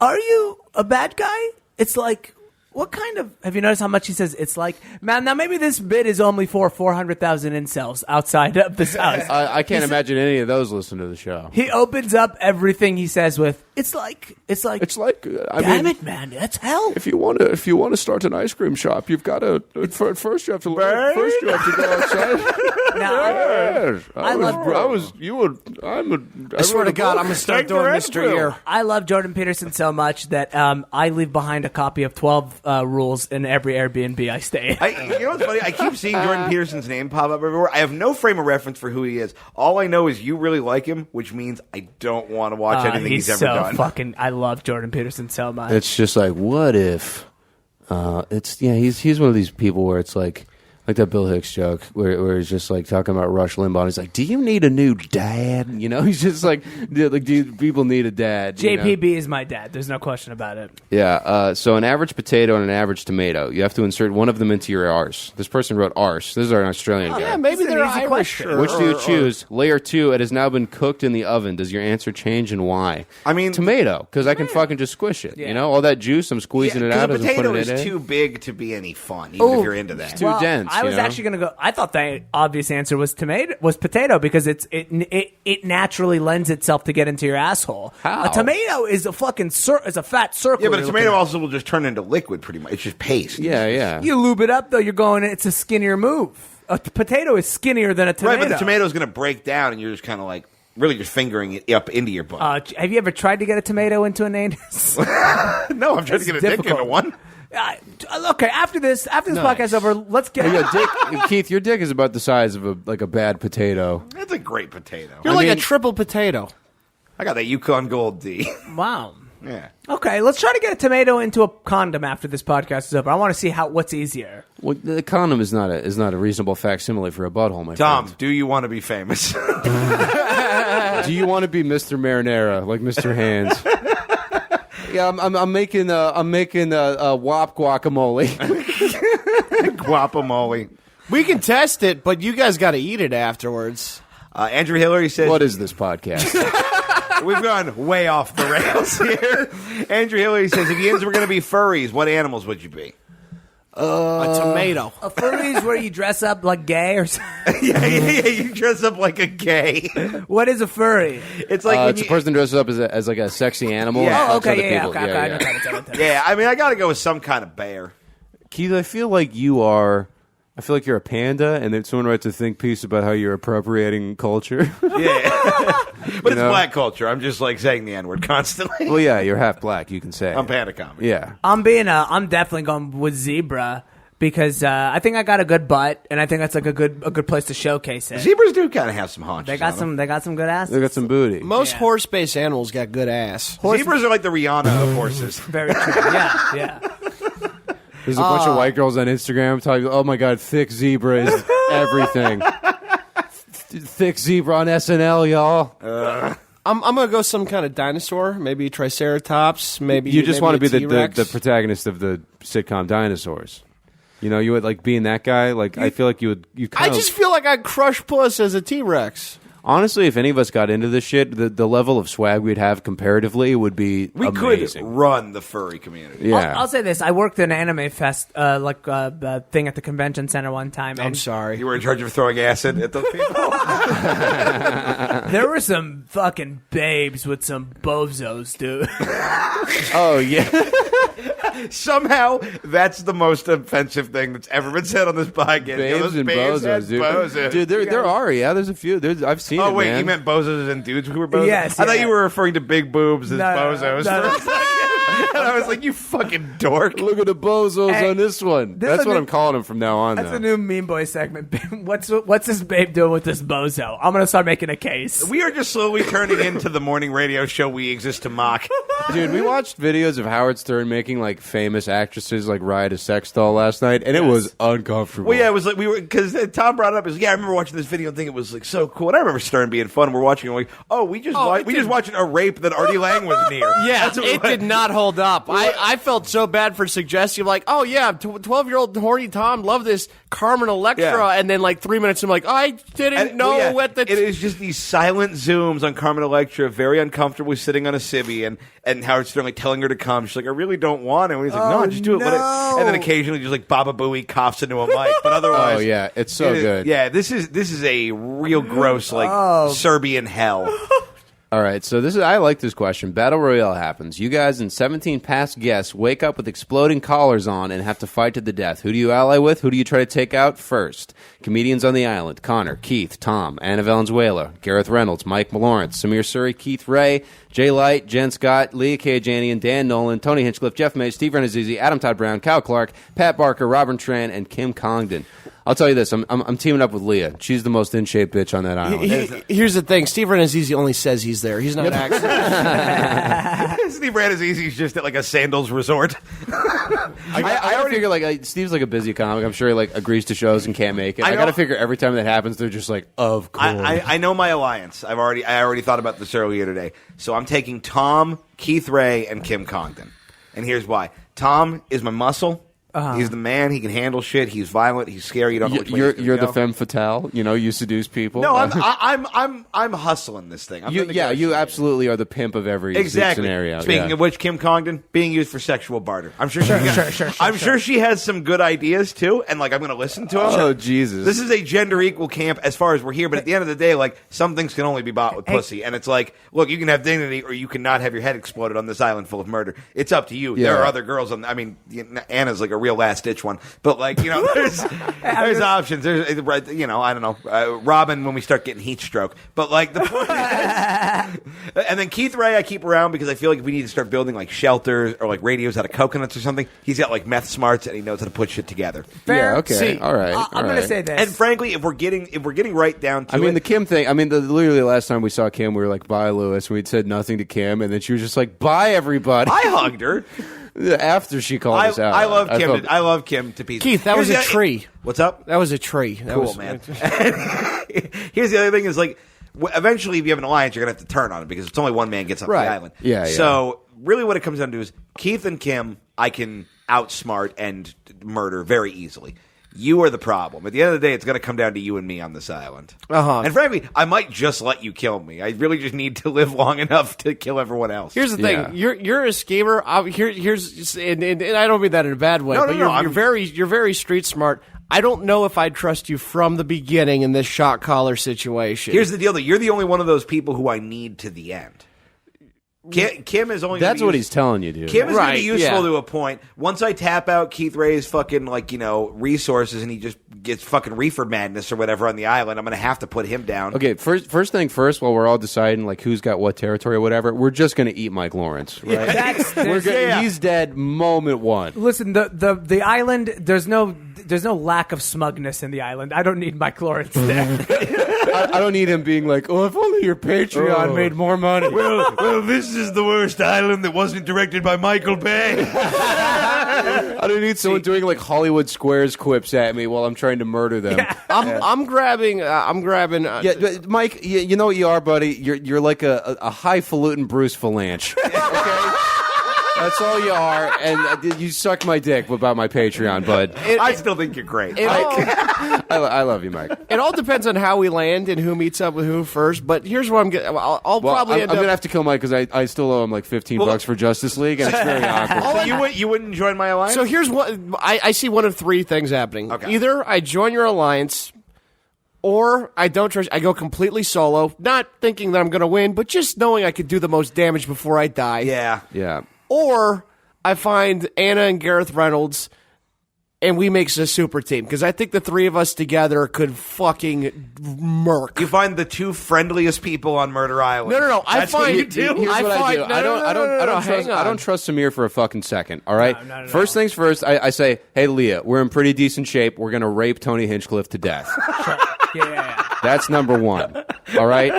are you a bad guy? It's like, what kind of, have you noticed how much he says, it's like, man, now maybe this bit is only for 400,000 incels outside of this house. I can't imagine any of those listen to the show. He opens up everything he says with, it's like, It's like, damn it, man, that's hell. if you want to start an ice cream shop, you've got to first you have to learn. First you have to go outside. Now, Yes. I swear to God, I'm going to start doing Mr. Ear. I love Jordan Peterson so much that I leave behind a copy of 12 rules in every Airbnb I stay in. You know what's funny? I keep seeing Jordan Peterson's name pop up everywhere. I have no frame of reference for who he is. All I know is you really like him, which means I don't want to watch anything he's ever so done. fucking. I love Jordan Peterson so much. It's just like, what if? He's one of these people where it's like that Bill Hicks joke where he's just like talking about Rush Limbaugh. And he's like, "Do you need a new dad?" You know, he's just like, do people need a dad? You know? JPB is my dad. There's no question about it. Yeah. So an average potato and an average tomato. You have to insert one of them into your arse. This person wrote arse. This is an Australian guy. Yeah, maybe It's an they're easy Irish. question. Which do you choose? Layer 2, it has now been cooked in the oven. Does your answer change and why? I mean- tomato, because I can fucking just squish it. Yeah. You know, all that juice, I'm squeezing it out a as I'm potato putting is it in. too big to be any fun, even if you're into that. too dense, I you was know? actually going to go. I thought the obvious answer was potato because it naturally lends itself to get into your asshole. How? A tomato is a fucking is a fat circle. Yeah, but a you're tomato looking at. also will just turn into liquid pretty much. It's just paste. Yeah. You lube it up though. You're going. It's a skinnier move. A potato is skinnier than a tomato. Right, but the tomato's going to break down, and you're just kind of like really just fingering it up into your butt. Have you ever tried to get a tomato into an anus? No, I'm trying to get a dick difficult. into one. Okay, after this podcast's over, let's get. Yeah, Dick, Keith, your dick is about the size of a bad potato. That's a great potato. You're I like mean- a triple potato. I got that Yukon Gold D. Wow. Yeah. Okay, let's try to get a tomato into a condom after this podcast is over. I want to see what's easier. Well, the condom is not a reasonable facsimile for a butthole, my Tom, friend. do you want to be famous? Do you want to be Mr. Marinara like Mr. Hands? Yeah, I'm making wop guacamole. Guapamole. We can test it, but you guys got to eat it afterwards. Andrew Hillary says What is this podcast? we've gone way off the rails here. Andrew Hillary says if you were going to be furries, what animals would you be? A tomato. A furry is where you dress up like gay or something. Yeah. You dress up like a gay. What is a furry? It's like when It's a you- person dresses up as like a sexy animal. Yeah. and Oh, fucks other okay, yeah, people. okay, I know that. Yeah, I mean, I got to go with some kind of bear. Keith, I feel like you're a panda, and then someone writes a think piece about how you're appropriating culture. Yeah, but it's know? black culture. I'm just like saying the N-word constantly. Well, yeah, you're half black. You can say. I'm panda comedy. Yeah. I'm definitely going with zebra because I think I got a good butt, and I think that's like a good place to showcase it. Zebras do kind of have some haunches. They got on them. some good asses. They got some booty. Most Yeah. horse-based animals got good ass. Zebras are like the Rihanna of horses. Very true. Yeah. There's a bunch of white girls on Instagram talking, oh my God, thick zebra is everything. Thick zebra on SNL, y'all. I'm gonna go some kind of dinosaur, maybe Triceratops, maybe You just want to be a T-Rex. the protagonist of the sitcom Dinosaurs. You know, you would like being that guy. Like, I feel like you would. You kind I just feel like I'd crush puss as a T-Rex. honestly, if any of us got into this shit, the level of swag we'd have comparatively would be We amazing. could run the furry community. Yeah. I'll say this: I worked an anime fest, the thing at the convention center one time. I'm And sorry. You were in charge of throwing acid at those people. there were some fucking babes with some bozos, dude. Oh yeah. Somehow, that's the most offensive thing that's ever been said on this podcast. Babes Those and babes bozos, and dude. bozos. Dude, there are. Yeah, there's a few. I've seen Oh it, wait, man. you meant bozos and dudes who were bozos? Yes, I thought yeah. you were referring to big boobs as No, bozos. no, for a no. second. And I was like, you fucking dork. Look at the bozos Hey, on this one. this That's is what a- I'm calling him from now on. That's though. a new Mean Boy segment. What's this babe doing with this bozo? I'm gonna start making a case. We are just slowly turning into the morning radio show we exist to mock. Dude, we watched videos of Howard Stern making like famous actresses like ride a sex doll last night, and it was uncomfortable. Well, yeah, it was like we were because Tom brought it up. He was like, yeah, I remember watching this video and thinking it was like so cool. And I remember Stern being fun. We're watching, and we're like, oh, we just watched a rape that Artie Lang was near. Yeah, That's what it did not hold up. I felt so bad for suggesting, like, oh, yeah, 12-year-old horny Tom loved this Carmen Electra, Yeah. and then, like, 3 minutes, I'm like, I didn't know well, yeah, what the... it is just these silent zooms on Carmen Electra, very uncomfortably sitting on a civvy, and Howard Stern like telling her to come. She's like, I really don't want to. And he's like, no, just do it. Let it. And then occasionally just like Baba Booey coughs into a mic, but otherwise, Oh yeah, it's so good. Yeah, this is a real gross like Serbian hell. All right, so I like this question. Battle Royale happens. You guys and 17 past guests wake up with exploding collars on and have to fight to the death. Who do you ally with? Who do you try to take out first? Comedians on the island: Connor, Keith, Tom, Anna Valenzuela, Gareth Reynolds, Mike Lawrence, Samir Suri, Keith Ray, Jay Light, Jen Scott, Leah Kajanian, Dan Nolan, Tony Hinchcliffe, Jeff Mays, Steve Renazizi, Adam Todd Brown, Kyle Clark, Pat Barker, Robin Tran, and Kim Congdon. I'll tell you this: I'm teaming up with Leah. She's the most in shape bitch on that island. Here's the thing. Steve Renazizi only says he's there. He's not actually... Steve Renazizi's just at like a sandals resort. I already figure like Steve's like a busy comic. I'm sure he like agrees to shows and can't make it. I I know- got to figure every time that happens, they're just like, of course. I know my alliance. I already thought about this earlier today. So I'm taking Tom, Keith Ray, and Kim Congdon. And here's why. Tom is my muscle. He's the man. He can handle shit. He's violent. He's scary. You don't know which way You're he's gonna the go. femme fatale. You know, you seduce people. No, I'm husling this thing. I'm you the negotiator. absolutely are the pimp of every Exactly. scenario. Speaking yeah. of which, Kim Congdon being used for sexual barter. I'm sure sure she has some good ideas too, and like I'm going to listen to them. Oh, Jesus. This is a gender equal camp as far as we're here, but at the end of the day, like some things can only be bought with pussy, and it's like, look, you can have dignity or you cannot have your head exploded on this island full of murder. It's up to you. Yeah. There are other girls on. I mean, Anna's like a real last ditch one, but like there's options. There's I don't know, Robin when we start getting heat stroke, but like the point is, and then Keith Ray I keep around because I feel like we need to start building like shelters or like radios out of coconuts or something. He's got like meth smarts and he knows how to put shit together. Fair. Yeah, okay. See, all right. I'm all going right. to say this. And frankly, if we're getting right down to I mean, it, the Kim thing. I mean, literally last time we saw Kim, we were like, "Bye, Lewis." We'd said nothing to Kim, and then she was just like, "Bye, everybody." I hugged her. After she called us out, I love Kim. felt- I love Kim to pieces. Keith, that Here's was a the- tree. What's up? That was a tree. That Cool, was, man. Here's the other thing: is like eventually, if you have an alliance, you're gonna have to turn on it because it's only one man gets off Right. the island. Yeah, yeah. So really, what it comes down to is Keith and Kim. I can outsmart and murder very easily. You are the problem. At the end of the day, it's going to come down to you and me on this island. Uh-huh. And frankly, I might just let you kill me. I really just need to live long enough to kill everyone else. Here's the thing. Yeah. You're a schemer. Here's and I don't mean that in a bad way. No, but no, you're very street smart. I don't know if I'd trust you from the beginning in this shot collar situation. Here's the deal, though. You're the only one of those people who I need to the end. Kim is only. That's gonna what use- he's telling you, dude. Kim is going to Right, be useful yeah. to a point. Once I tap out Keith Ray's fucking resources and he just gets fucking reefer madness or whatever on the island, I'm going to have to put him down. Okay, first thing first, while we're all deciding like who's got what territory or whatever, we're just gonna eat Mike Lawrence, right? That's Yeah. He's dead moment one. Listen, the island. There's no lack of smugness in the island. I don't need Mike Lawrence there. I don't need him being like, oh, if only your Patreon made more money. Well, this is the worst island that wasn't directed by Michael Bay. I don't need someone doing like Hollywood Squares quips at me while I'm trying to murder them. I'm grabbing. Yeah, but Mike, you know what you are, buddy. You're like a highfalutin Bruce Valanche. Okay. That's all you are, and you suck my dick about my Patreon, bud. I still think you're great. I love you, Mike. It all depends on how we land and who meets up with who first. But here's what I'm going. I'll probably I'm gonna have to kill Mike because I still owe him like $15 for Justice League, and it's very awkward. So you wouldn't join my alliance? So here's what I see. One of three things happening. Okay. Either I join your alliance, or I don't trust. I go completely solo, not thinking that I'm going to win, but just knowing I could do the most damage before I die. Yeah. Or I find Anna and Gareth Reynolds, and we make a super team because I think the three of us together could fucking murk. You find the two friendliest people on Murder Island. No. That's what you do. Here's what I do. Hang on. I don't trust Samir for a fucking second. All right. First things first. I say, hey, Leah, we're in pretty decent shape. We're gonna rape Tony Hinchcliffe to death. Yeah. That's number one. All right.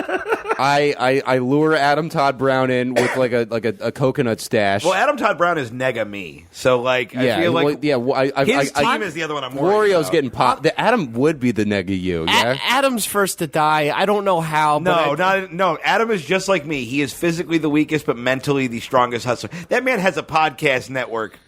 I lure Adam Todd Brown in with like a coconut stash. Well, Adam Todd Brown is nega me, so like I feel like his team is the other one I'm worried Wario's about. getting popped. Adam would be the nega you. Yeah. Adam's first to die. I don't know how. But No. Adam is just like me. He is physically the weakest, but mentally the strongest hustler. That man has a podcast network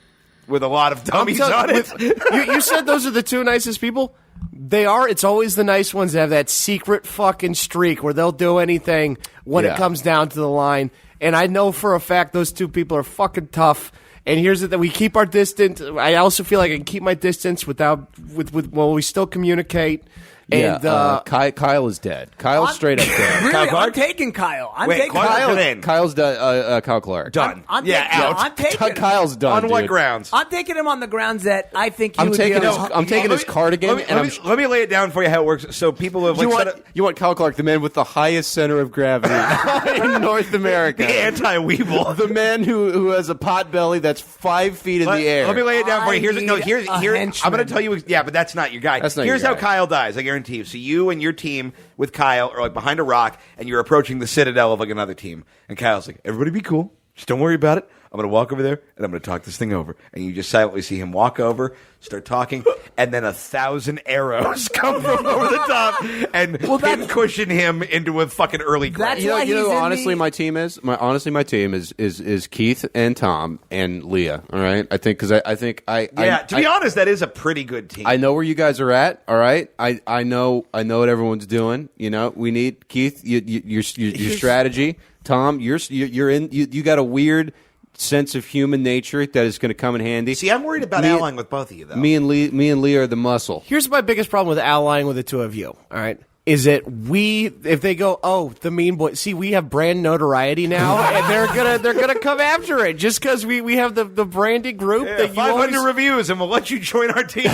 with a lot of dummies on it. You said those are the two nicest people. They are. It's always the nice ones that have that secret fucking streak where they'll do anything when it comes down to the line. And I know for a fact those two people are fucking tough. And here's that we keep our distance. I also feel like I can keep my distance while we still communicate. And Kyle is dead. Kyle's straight up dead. Really, Kyle Clark? I'm taking Kyle. I'm Wait, taking Clark Kyle. is in. Kyle's done. Kyle Clark Done. I'm yeah, taking, out. I'm taking him. Kyle's done. On what dude. grounds? I'm taking him on the grounds that I think he I'm would taking be his. able I'm taking his cardigan. Let me lay it down for you how it works. So people have like You want Kyle Clark, the man with the highest center of gravity in North America, the anti-Weeble. the man who has a pot belly that's 5 feet in the air. Let me lay it down for you. Here's I need a I'm going to henchman. tell you. Yeah, but that's not your guy. That's not Here's your how guy. Kyle dies. I guarantee you. So you and your team with Kyle are like behind a rock, and you're approaching the citadel of like another team. And Kyle's like, "Everybody, be cool. Just don't worry about it. I'm going to walk over there and I'm going to talk this thing over." And you just silently see him walk over, start talking, and then 1,000 arrows come from over the top and cushion him into a fucking early grave. That's You why know, he's in honestly, the- my team is my team is Keith and Tom and Leah. All right, I think because I think I to be honest, that is a pretty good team. I know where you guys are at. All right, I know what everyone's doing. You know, we need Keith. Your strategy, Tom. You're in. You got a weird sense of human nature that is going to come in handy. See, I'm worried about allying with both of you, though. Me and Lee are the muscle. Here's my biggest problem with allying with the two of you. All right. Is that if they go, oh, the mean boy. See, we have brand notoriety now, and they're gonna come after it just because we have the branded group that you 500 always, reviews, and we'll let you join our team.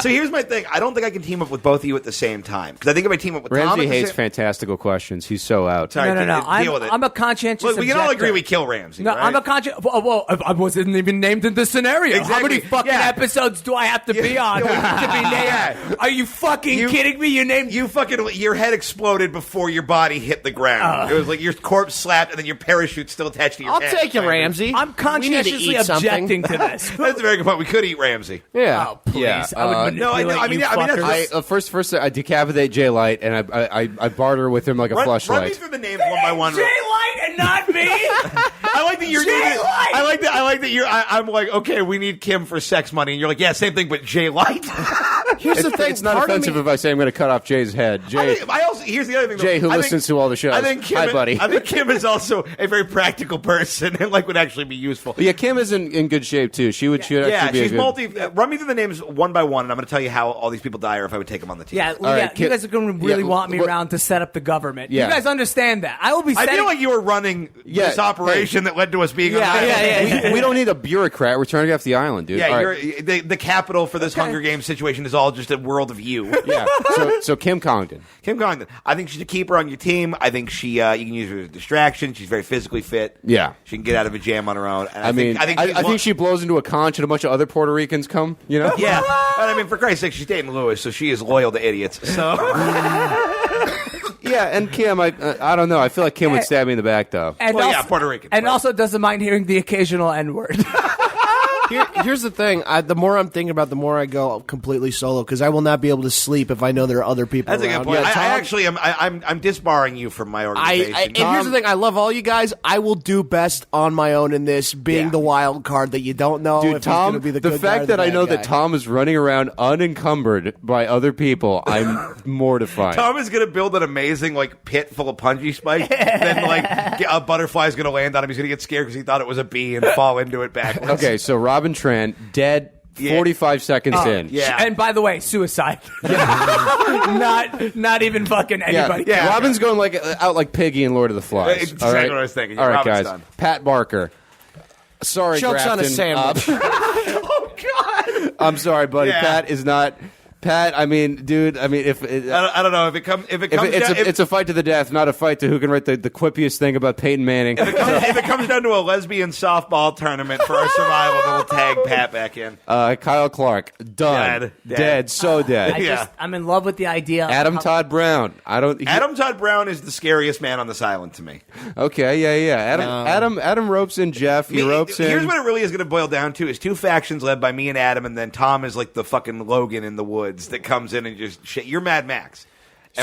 So here's my thing. I don't think I can team up with both of you at the same time because I think if I team up with Tom, Ramsey at the hates same- fantastical questions. He's so out. Sorry, No. deal with it. I'm a conscientious. Look, we can all objector. agree we kill Ramsey. No, right? I'm a conscientious. Well, I wasn't even named in the scenario. How many Exactly. fucking Yeah. episodes do I have to be on to be named? Yeah. Are you fucking kidding me? You named Your head exploded before your body hit the ground. It was like your corpse slapped, and then your parachute still attached to your I'll head. take you, Ramsey. I'm We need to conscientiously eat something. objecting to this. That's a very good point. We could eat Ramsey. Yeah. Oh, please. Yeah, I would no, I manipulate know. I mean, you that's fuckers. First, I decapitate Jay Light, and I barter with him like a Run me fleshlight. through the names one by one. Jay Light and not me. I like that you're. Jay Light! I like that you're. I'm like, okay, we need Kim for sex money, and you're like, yeah, same thing, but Jay Light. Here's the thing. It's not part of offensive me- if I say I'm going to cut off Jay's head. Jay, I also here's the other thing. Though. Jay, who I listens to all the shows. I think Kim, Hi, buddy. I think Kim is also a very practical person and like would actually be useful. yeah, Kim is in good shape too. She would Yeah, actually be she's a good. multi. Run me through the names one by one, and I'm going to tell you how all these people die, or if I would take them on the team. Yeah, All right, you Kim- guys are going to really yeah, want me what- around to set up the government. Yeah. You guys understand that. I will be I setting... feel like you were running Yeah, this operation that led to us being. on the panel. we don't need a bureaucrat. We're turning off the island, dude. Yeah, All you're, right. the capital for this Hunger Games situation is all just a world of you. Yeah. So Kim Congdon. Kim Congdon. I think she's a keeper on your team. I think she you can use her as a distraction. She's very physically fit. Yeah. She can get out of a jam on her own. And I think she blows into a conch and a bunch of other Puerto Ricans come. You know. Yeah, and I mean, for Christ's sake, she's dating Lewis, so she is loyal to idiots. So Yeah, and Kim, I don't know. I feel like Kim would stab me in the back though. And Well, also, yeah, Puerto Rican, And right. also doesn't mind hearing the occasional N-word. Here's the thing. The more I'm thinking about, the more I go completely solo because I will not be able to sleep if I know there are other people That's a around. good point. Yeah, I actually am. I'm disbarring you from my organization. and here's the thing. I love all you guys. I will do best on my own in this, being Yeah. the wild card that you don't know Dude, if Tom, he's going to be the the good guy or fact the that I bad know guy. that Tom is running around unencumbered by other people, I'm mortified. Tom is going to build an amazing pit full of punji spikes. Then a butterfly's going to land on him. He's going to get scared because he thought it was a bee and fall into it backwards. Okay, so Robin Trent, dead 45 seconds in. Yeah. And by the way, suicide. not even fucking anybody. Yeah. Robin's going out like Piggy in Lord of the Flies. Exactly all right? what I was thinking. All right, Robin's guys. done. Pat Barker. Sorry, Chokes on a Grafton. sandwich. Oh God. I'm sorry, buddy. Yeah. Pat is not. Pat, I mean, dude. I mean, if I don't know if it comes down, it's a fight to the death, not a fight to who can write the quippiest thing about Peyton Manning. if it comes down to a lesbian softball tournament for our survival, then we'll tag Pat back in. Kyle Clark, done, Dead. so dead. I'm in love with the idea. of Adam how- Todd Brown. Adam Todd Brown is the scariest man on this island to me. Okay, yeah. Adam ropes in Jeff. He ropes in. Here's what it really is going to boil down to: is two factions led by me and Adam, and then Tom is like the fucking Logan in the woods that comes in and just shit. You're Mad Max.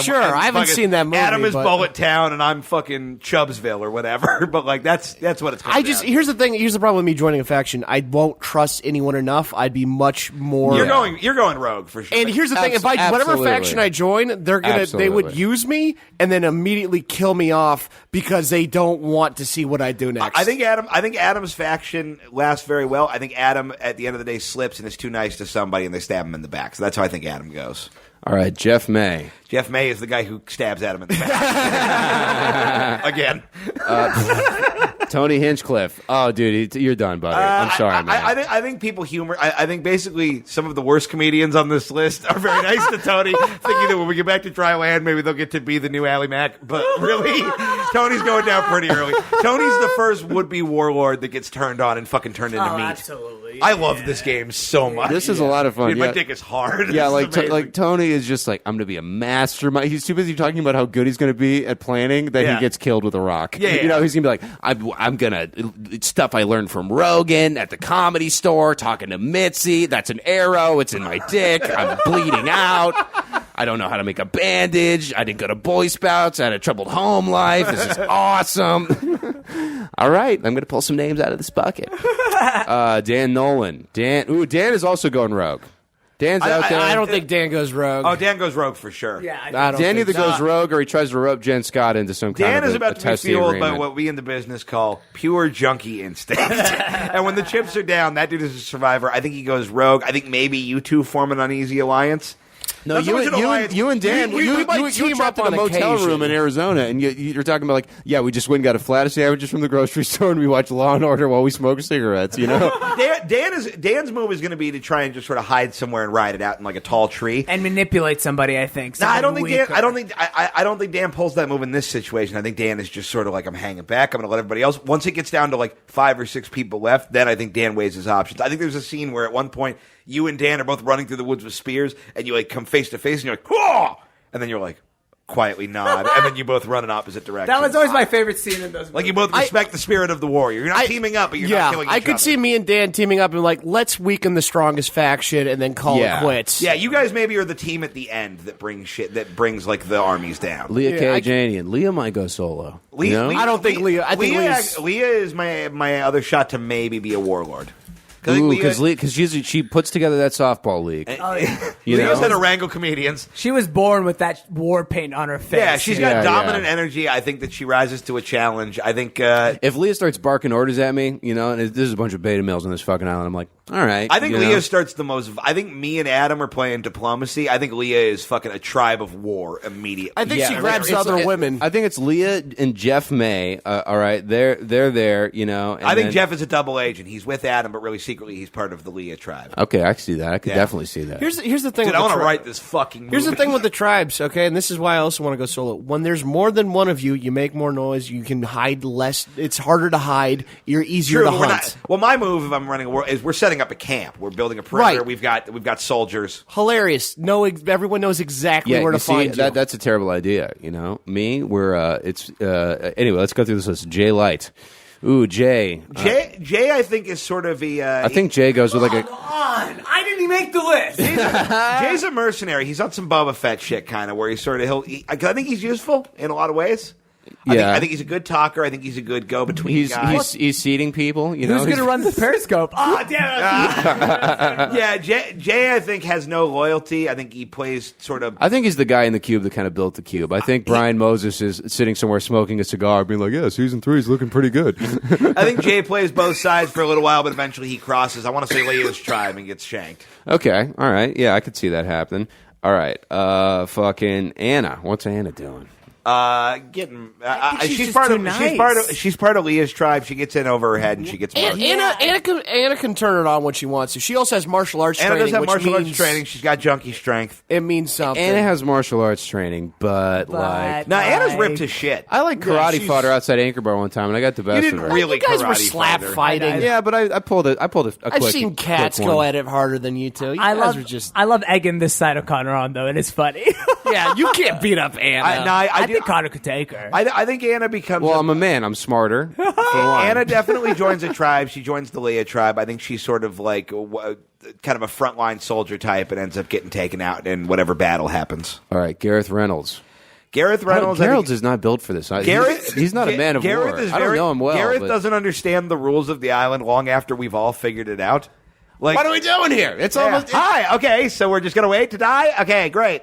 Sure, I haven't fucking seen that movie, Adam is but- Bullet Town, and I'm fucking Chubbsville or whatever. But that's what it's. Here's the thing. Here's the problem with me joining a faction. I won't trust anyone enough. I'd be much more. You're going rogue for sure. And here's the thing: if whatever Absolutely. faction I join, they would Absolutely. use me and then immediately kill me off because they don't want to see what I do next. I think Adam's faction lasts very well. I think Adam, at the end of the day, slips and is too nice to somebody, and they stab him in the back. So that's how I think Adam goes. All right, Jeff May. Jeff May is the guy who stabs Adam in the back. Again. Tony Hinchcliffe. Oh, dude, you're done, buddy. I'm sorry, man. I think people humor. I think basically some of the worst comedians on this list are very nice to Tony, thinking that when we get back to dry land, maybe they'll get to be the new Ally Mac. But really, Tony's going down pretty early. Tony's the first would-be warlord that gets turned on and fucking turned into meat. Absolutely. I love this game so much. This is a lot of fun. Dude, yeah. my dick is hard. Yeah, This is amazing. like Tony is just like, I'm going to be a mastermind. He's too busy talking about how good he's going to be at planning that Yeah. he gets killed with a rock. Yeah, yeah. You know, he's going to be like, I'm going to, stuff I learned from Rogan at the Comedy Store, talking to Mitzi. That's an arrow. It's in my dick. I'm bleeding out. I don't know how to make a bandage. I didn't go to Boy Scouts. I had a troubled home life. This is awesome. All right, I'm going to pull some names out of this bucket. Dan Nolan. Dan is also going rogue. Dan's out there. I don't think Dan goes rogue. Oh, Dan goes rogue for sure. Yeah, I don't Dan think either so. goes rogue or he tries to rope Jen Scott into some kind Dan of is a about to be testy fueled by agreement. what we in the business call pure junkie instinct. And when the chips are down, that dude is a survivor. I think he goes rogue. I think maybe you two form an uneasy alliance. No, Not so much an alliance. you and Dan, We you might were team trapped up in a on motel occasion. room in Arizona, and you're talking about like, yeah, we just went and got a flat of sandwiches from the grocery store, and we watched Law and Order while we smoked cigarettes. You know, Dan's move is going to be to try and just sort of hide somewhere and ride it out in like a tall tree. and manipulate somebody. I think. No, I don't think Dan. Something I don't think Dan pulls that move in this situation. I think Dan is just sort of like, I'm hanging back. I'm going to let everybody else. Once it gets down to like 5 or 6 people left, then I think Dan weighs his options. I think there's a scene where at one point you and Dan are both running through the woods with spears, and you like come face to face, and you're like, whoa, and then you're like quietly nod, and then you both run in opposite directions. That was always my favorite scene in those. like you both respect the spirit of the warrior. You're not teaming up, but you're not killing each I other. could see me and Dan teaming up and like, let's weaken the strongest faction and then call Yeah. it quits. Yeah, you guys maybe are the team at the end that brings like the armies down. Leah Kajanian. Leah might go solo. you know? I don't think Leah- I think Leah is my other shot to maybe be a warlord. Ooh, because she puts together that softball league. You Leah's know? had a wrangle comedians. She was born with that war paint on her face. Yeah, she's got Yeah, dominant yeah. energy. I think that she rises to a challenge. I think. If Leah starts barking orders at me, you know, and there's a bunch of beta males on this fucking island, I'm like, all right. I think you Leah know? starts the most. I think me and Adam are playing diplomacy. I think Leah is fucking a tribe of war immediately. I think she Yeah, grabs it's- other women. I think it's Leah and Jeff May. All right, they're there, you know. And I think then- Jeff is a double agent. He's with Adam, but really secretly he's part of the Leah tribe. Okay, I can see that. I could Yeah. definitely see that. Here's the thing. Dude, with I the want to tri- write this fucking. Here's the movie. thing with the tribes, okay, and this is why I also want to go solo. When there's more than one of you, you make more noise. You can hide less. It's harder to hide. You're easier True, to but we're hunt. not. Well, my move if I'm running a war is we're setting up a camp. We're building a perimeter. Right. We've got soldiers. Hilarious. Everyone knows exactly yeah, where to you see, find you. that's a terrible idea. You know, me, we're anyway. Let's go through this list. Jay Light. Ooh, Jay. Jay, I think is sort of a. I think Jay goes with like a. I didn't even make the list. Jay's a mercenary. He's on some Boba Fett shit kind of where he's sort of I think he's useful in a lot of ways. I think he's a good talker. I think he's a good go-between guy. He's seating people. You know, Who's going to run the Periscope? Oh, damn it. Yeah, Jay, I think, has no loyalty. I think he plays sort of. I think he's the guy in the cube that kind of built the cube. I think Brian Moses is sitting somewhere smoking a cigar, being like, "Yeah, season 3 is looking pretty good." I think Jay plays both sides for a little while, but eventually he crosses. I want to say Leia's tribe and gets shanked. Okay, all right, yeah, I could see that happening. All right, fucking Anna. What's Anna doing? She's part of Leia's tribe. She gets in over her head and she gets murdered. Anna can turn it on when she wants to. She also has martial arts training. Anna does have which martial arts means training. She's got junkie strength. It means something. Anna has martial arts training, but like, now Anna's ripped to shit. I like karate fought her outside Anchor Bar one time, and I got the best You of didn't her. really You guys were karate slap fight her. fighting. Yeah, but I pulled a quick. I've seen cats quick go one. at it harder than you two. You I guys are just. love egging this side of Connor on, though. It is funny. Yeah, you can't beat up Anna. I think Connor could take her. I think Anna becomes. Well, I'm a man. I'm smarter. For one. Anna definitely joins a tribe. She joins the Leia tribe. I think she's sort of like kind of a frontline soldier type and ends up getting taken out in whatever battle happens. All right, Gareth Reynolds. Gareth Reynolds. Gareth is not built for this. He's not a man of Gareth war. I don't know him well. Gareth but- doesn't understand the rules of the island long after we've all figured it out. Like, What are we doing here? It's almost. Hi. Okay, so we're just gonna wait to die. Okay, great.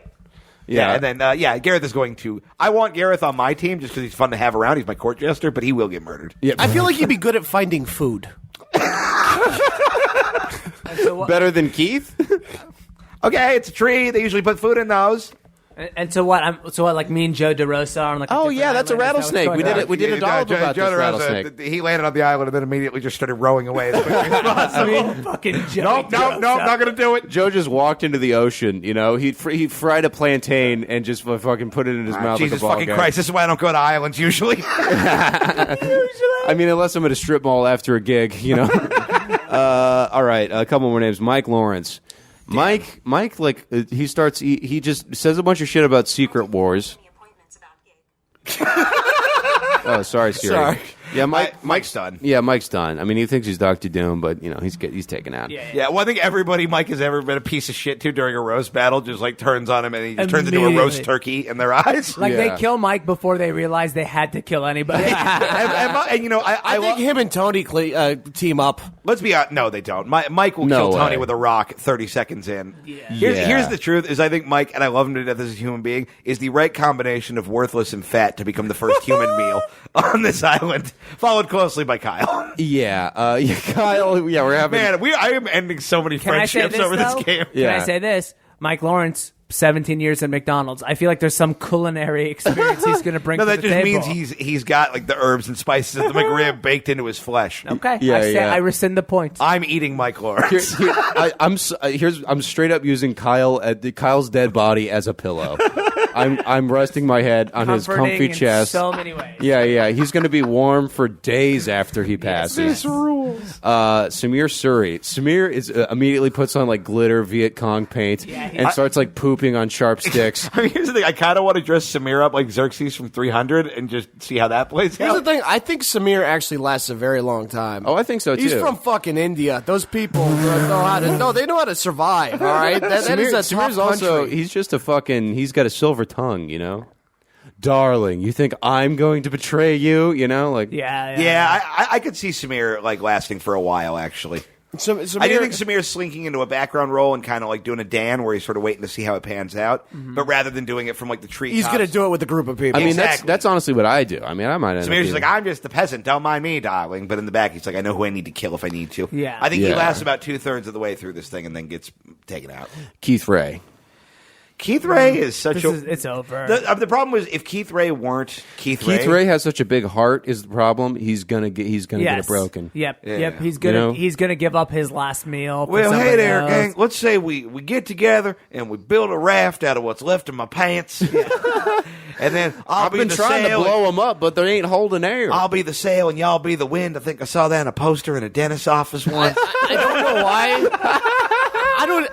Yeah. And then Gareth is going to. I want Gareth on my team just because he's fun to have around. He's my court jester, but he will get murdered. Yeah. I feel like you'd be good at finding food. Better than Keith? Okay, it's a tree. They usually put food in those. And so what? Like me and Joe DeRosa are on like. Oh, different yeah, that's a island? Is that what's rattlesnake. We going did on? it. We did a dollop about this rattlesnake. He landed on the island and then immediately just started rowing away as quickly as possible. Fucking Joe. Nope, not going to do it. Joe just walked into the ocean. You know, he fried a plantain and just fucking put it in his mouth. Jesus like a ball fucking gag. Christ! This is why I don't go to islands usually. I mean, unless I'm at a strip mall after a gig, you know. All right, a couple more names. Mike Lawrence. Mike, like he starts. He just says a bunch of shit about Secret Wars. Oh, sorry, Siri. Sorry. Yeah, Mike's done. Yeah, Mike's done. I mean, he thinks he's Dr. Doom, but you know, he's taken out. Yeah, well, I think everybody Mike has ever been a piece of shit to during a roast battle just like turns on him and he just turns into a roast Immediately. turkey in their eyes. Like Yeah. they kill Mike before they realize they had to kill anybody. and you know, I think him and Tony team up. Let's be honest. No, they don't. Mike will No kill Tony way. with a rock 30 seconds in. Yeah. Here's the truth: is I think Mike, and I love him to death as a human being, is the right combination of worthless and fat to become the first human meal on this island, followed closely by Kyle. Yeah, Kyle. Yeah, we're having. Man, I am ending so many Can I say friendships this, over though? this game. Yeah. Can I say this? Mike Lawrence, 17 years at McDonald's. I feel like there's some culinary experience he's going to bring No, to that the just table. means he's got like the herbs and spices of the McRib baked into his flesh. Okay, Yeah. I rescind the point. I'm eating Mike Lawrence. I'm straight up using Kyle's dead body as a pillow. I'm resting my head on his Comforting comfy in chest. so many ways. Yeah. He's going to be warm for days after he passes. This rules. Samir Suri. Samir is immediately puts on like glitter Viet Cong paint and starts like pooping on sharp sticks. I mean, here's the thing. I kind of want to dress Samir up like Xerxes from 300 and just see how that plays Here's the out. thing. I think Samir actually lasts a very long time. Oh, I think so too. He's from fucking India. Those people they know how to survive. All right, that is a tough Samir's also country. he's just he's got a silver tongue, you know. Darling, you think I'm going to betray you? You know, like Yeah, I could see Samir like lasting for a while actually. Samir, I do think Samir's slinking into a background role and kind of like doing a Dan where he's sort of waiting to see how it pans out, but rather than doing it from like the tree, he's going to do it with a group of people. I mean, Exactly. that's honestly what I do. I mean, I might end up Samir's being- like, I'm just the peasant, don't mind me, darling. But in the back, he's like, I know who I need to kill if I need to. Yeah. I think he Yeah. lasts about 2/3 of the way through this thing and then gets taken out. Keith Ray. Keith Ray is such It's over. The problem was if Keith Ray weren't Keith Ray has such a big heart is the problem. He's gonna get it broken. Yep. Yeah. He's You know? gonna give up his last meal. For Well, hey somebody there, else. gang. Let's say we get together and we build a raft out of what's left of my pants. And then I'll I've be been the trying to sail. blow them up, but they ain't holding air. I'll be the sail and y'all be the wind. I think I saw that in a poster in a dentist's office once. I don't know why.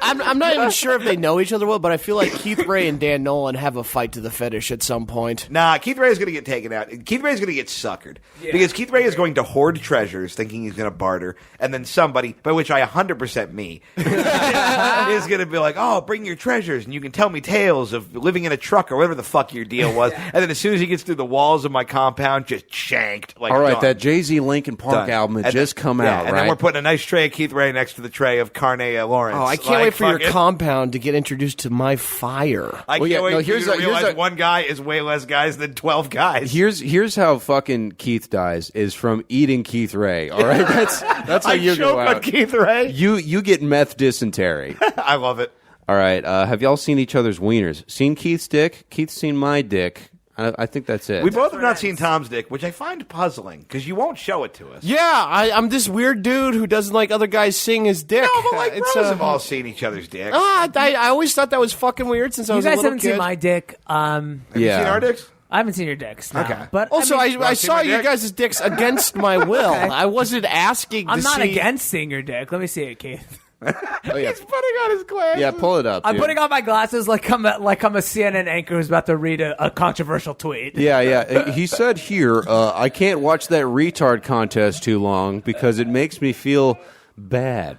I'm not even sure if they know each other well, but I feel like Keith Ray and Dan Nolan have a fight to the finish at some point. Nah, Keith Ray is going to get taken out. Keith Ray is going to get suckered. Because Keith Ray is going to hoard treasures thinking he's going to barter, and then somebody, by which I 100% me, is going to be like, oh, bring your treasures, and you can tell me tales of living in a truck or whatever the fuck your deal was. And then as soon as he gets through the walls of my compound, just shanked. Like, All right, done. that Jay-Z Linkin Park Done. album had And just come out, and right? then we're putting a nice tray of Keith Ray next to the tray of Carnea Lawrence. Oh, I can't Like, wait for your fuck it. compound to get introduced to my fire. I Well, can't yeah, wait no, for you here's to a- here's realize a- one guy is way less guys than 12 guys. Here's how fucking Keith dies is from eating Keith Ray. All right, that's how I you choke go on out. Keith Ray. You get meth dysentery. I love it. All right, have y'all seen each other's wieners? Seen Keith's dick? Keith's seen my dick. I think that's it. We both have not seen Tom's dick, which I find puzzling because you won't show it to us. Yeah, I'm this weird dude who doesn't like other guys seeing his dick. No, but like It's, bros have all seen each other's dicks. I always thought that was fucking weird since I You was a guys little haven't kid. seen my dick. Have you seen our dicks? I haven't seen your dicks. No. Okay. But Also, I mean, I see saw my you dick? guys' dicks against my will. I wasn't asking to I'm not see... against seeing your dick. Let me see it, Keith. Oh, yeah. He's putting on his glasses. Yeah, pull it up. I'm dude. putting on my glasses like I'm a CNN anchor who's about to read a controversial tweet. Yeah. He said here, I can't watch that retard contest too long because it makes me feel bad.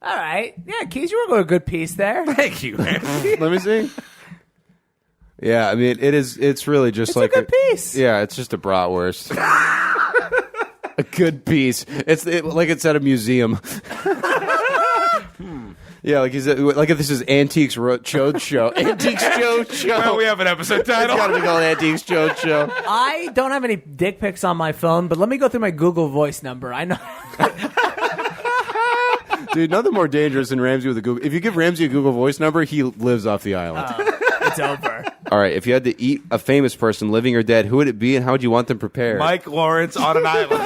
All right. Yeah, Keith, you were going a good piece there. Thank you, man. Let me see. Yeah, I mean, it's really just It's like a good piece. Yeah, it's just a bratwurst. A good piece. It's like it's at a museum. Yeah, like if this is Antiques Chodeshow. Antiques Chodeshow. Well, we have an episode It's title. got to be called Antiques Chodeshow. I don't have any dick pics on my phone, but let me go through my Google Voice number. I know. Dude, nothing more dangerous than Ramsey with a Google. If you give Ramsey a Google Voice number, he lives off the island. It's over. All right, if you had to eat a famous person, living or dead, who would it be, and how would you want them prepared? Mike Lawrence on an island.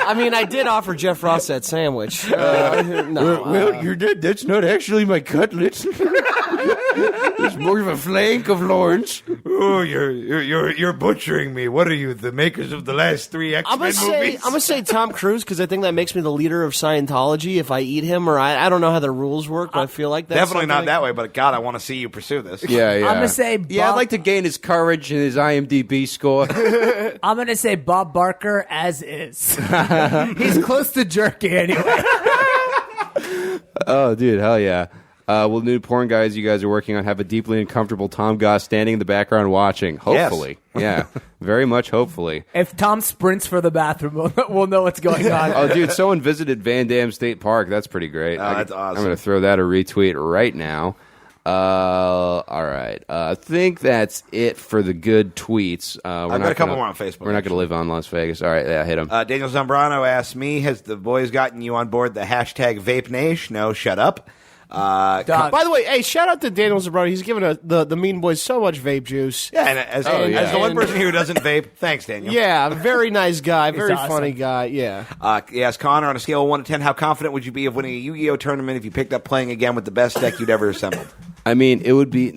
I mean, I did offer Jeff Ross that sandwich. No. Well, you're dead. That's not actually my cutlet. It's more of a flank of Lawrence. Oh, you're butchering me. What are you, the makers of the last 3 X-Men movies? I'm gonna say Tom Cruise because I think that makes me the leader of Scientology if I eat him, or I don't know how the rules work, but I feel like that's Definitely not something- that way, but God, I want to see you pursue this. Yeah. I'm gonna say Yeah, I'd Bob- like to gain his courage and his IMDb score. I'm going to say Bob Barker as is. He's close to jerky anyway. Oh, dude, hell yeah. Will new porn guys you guys are working on have a deeply uncomfortable Tom Goss standing in the background watching? Hopefully. Yeah, very much hopefully. If Tom sprints for the bathroom, we'll know what's going on. Oh, dude, someone visited Van Dam State Park. That's pretty great. That's awesome. I'm going to throw that a retweet right now. All right. I think that's it for the good tweets. I've got a couple more on Facebook. We're not going to live on Las Vegas. All right, yeah, hit them. Daniel Zambrano asked me, has the boys gotten you on board the hashtag Vape Nation? No, shut up. Dog. By the way, hey, shout out to Daniel Zabroni. He's given the Mean Boys so much vape juice. Yeah, and as the one person here who doesn't vape, thanks, Daniel. Yeah, very nice guy, very awesome. funny guy. Yeah. He asked Connor, on a scale of 1 to 10, how confident would you be of winning a Yu-Gi-Oh tournament if you picked up playing again with the best deck you'd ever assembled? I mean, it would be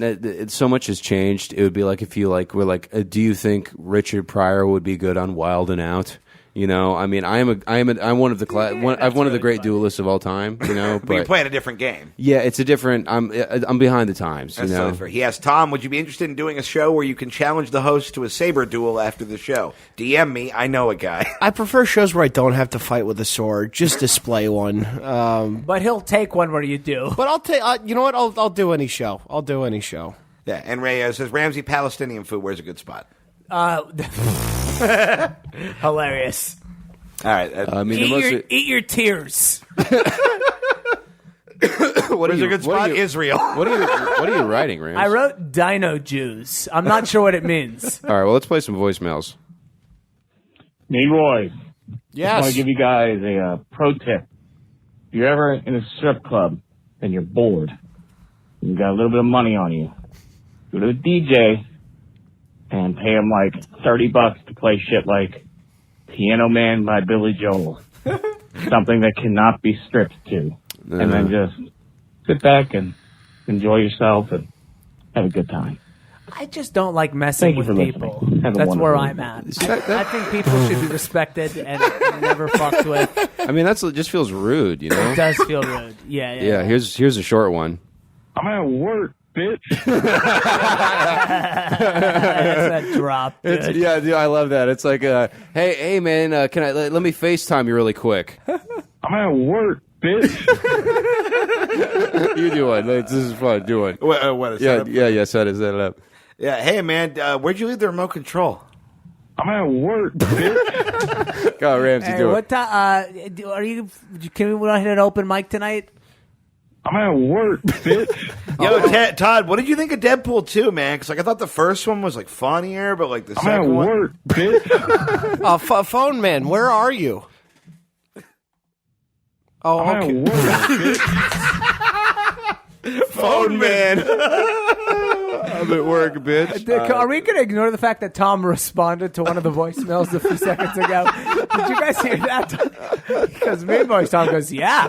so much has changed. It would be like if you were like, do you think Richard Pryor would be good on Wild and Out? You know, I mean, I'm one of the I'm one of the great duelists of all time. You know, But you're but playing a different game. yeah, it's a different. I'm behind the times. That's you know, totally fair. He asked Tom, would you be interested in doing a show where you can challenge the host to a saber duel after the show? DM me. I know a guy. I prefer shows where I don't have to fight with a sword. Just display one. But he'll take one where you do. But I'll take. You know what? I'll do any show. I'll do any show. Yeah, and Ray says, Ramsey, Palestinian food, where's a good spot? Hilarious. All right. I mean, Eat your tears. what where's a good spot? Israel. What are you writing, Rams? I wrote Dino Jews. I'm not sure what it means. All right, well, let's play some voicemails. Mean Boys. I Yes. want to give you guys a pro tip. If you're ever in a strip club and you're bored, and you got a little bit of money on you, go to the DJ and pay him like $30 to play shit like Piano Man by Billy Joel. Something that cannot be stripped to. And then just sit back and enjoy yourself and have a good time. I just don't like messing Thank you with for people. listening. Have a That's wonderful where evening. I'm at. I think people should be respected and never fucked with. I mean, that's just feels rude, you know? It does feel rude. Yeah. Yeah, here's a short one. I'm at work, bitch. That's that drop. Dude. Yeah, dude, I love that. It's like, hey, man, can I let me FaceTime you really quick? I'm at work, bitch. You do one. This is fun. Do one. What a setup. Yeah. Set it up. Yeah. Hey, man, where'd you leave the remote control? I'm at work, bitch. Go, Ramsey, Hey, do what it. time? Are you? Can we hit an open mic tonight? I'm at work, bitch. Yo, Todd, what did you think of Deadpool 2, man? Because I thought the first one was funnier, but the I'm at second one. work, bitch. Phone man, where are you? Oh, I'm okay. at work, bitch. Phone man. I'm at work, bitch. Are we going to ignore the fact that Tom responded to one of the voicemails a few seconds ago? Did you guys hear that? Because me and voice Tom goes, yeah.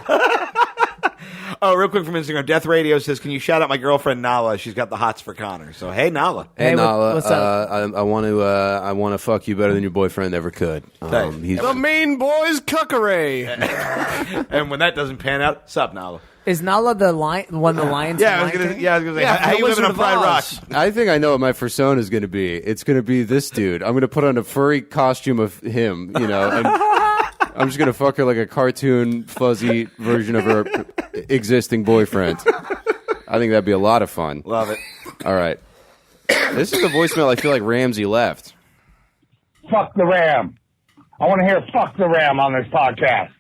Oh, real quick from Instagram, Death Radio says, "Can you shout out my girlfriend Nala? She's got the hots for Connor." So, hey, Nala. Hey, Nala, what's up? I want to fuck you better than your boyfriend ever could. He's The mean boys cookery. And when that doesn't pan out, sup, Nala? Is Nala the one the Lions? I was gonna say, how you living on Pride Rock? I think I know what my persona is going to be. It's going to be this dude. I'm going to put on a furry costume of him, and I'm just going to fuck her like a cartoon, fuzzy version of her existing boyfriend. I think that'd be a lot of fun. Love it. All right. This is the voicemail I feel like Ramsey left. Fuck the Ram. I want to hear fuck the Ram on this podcast.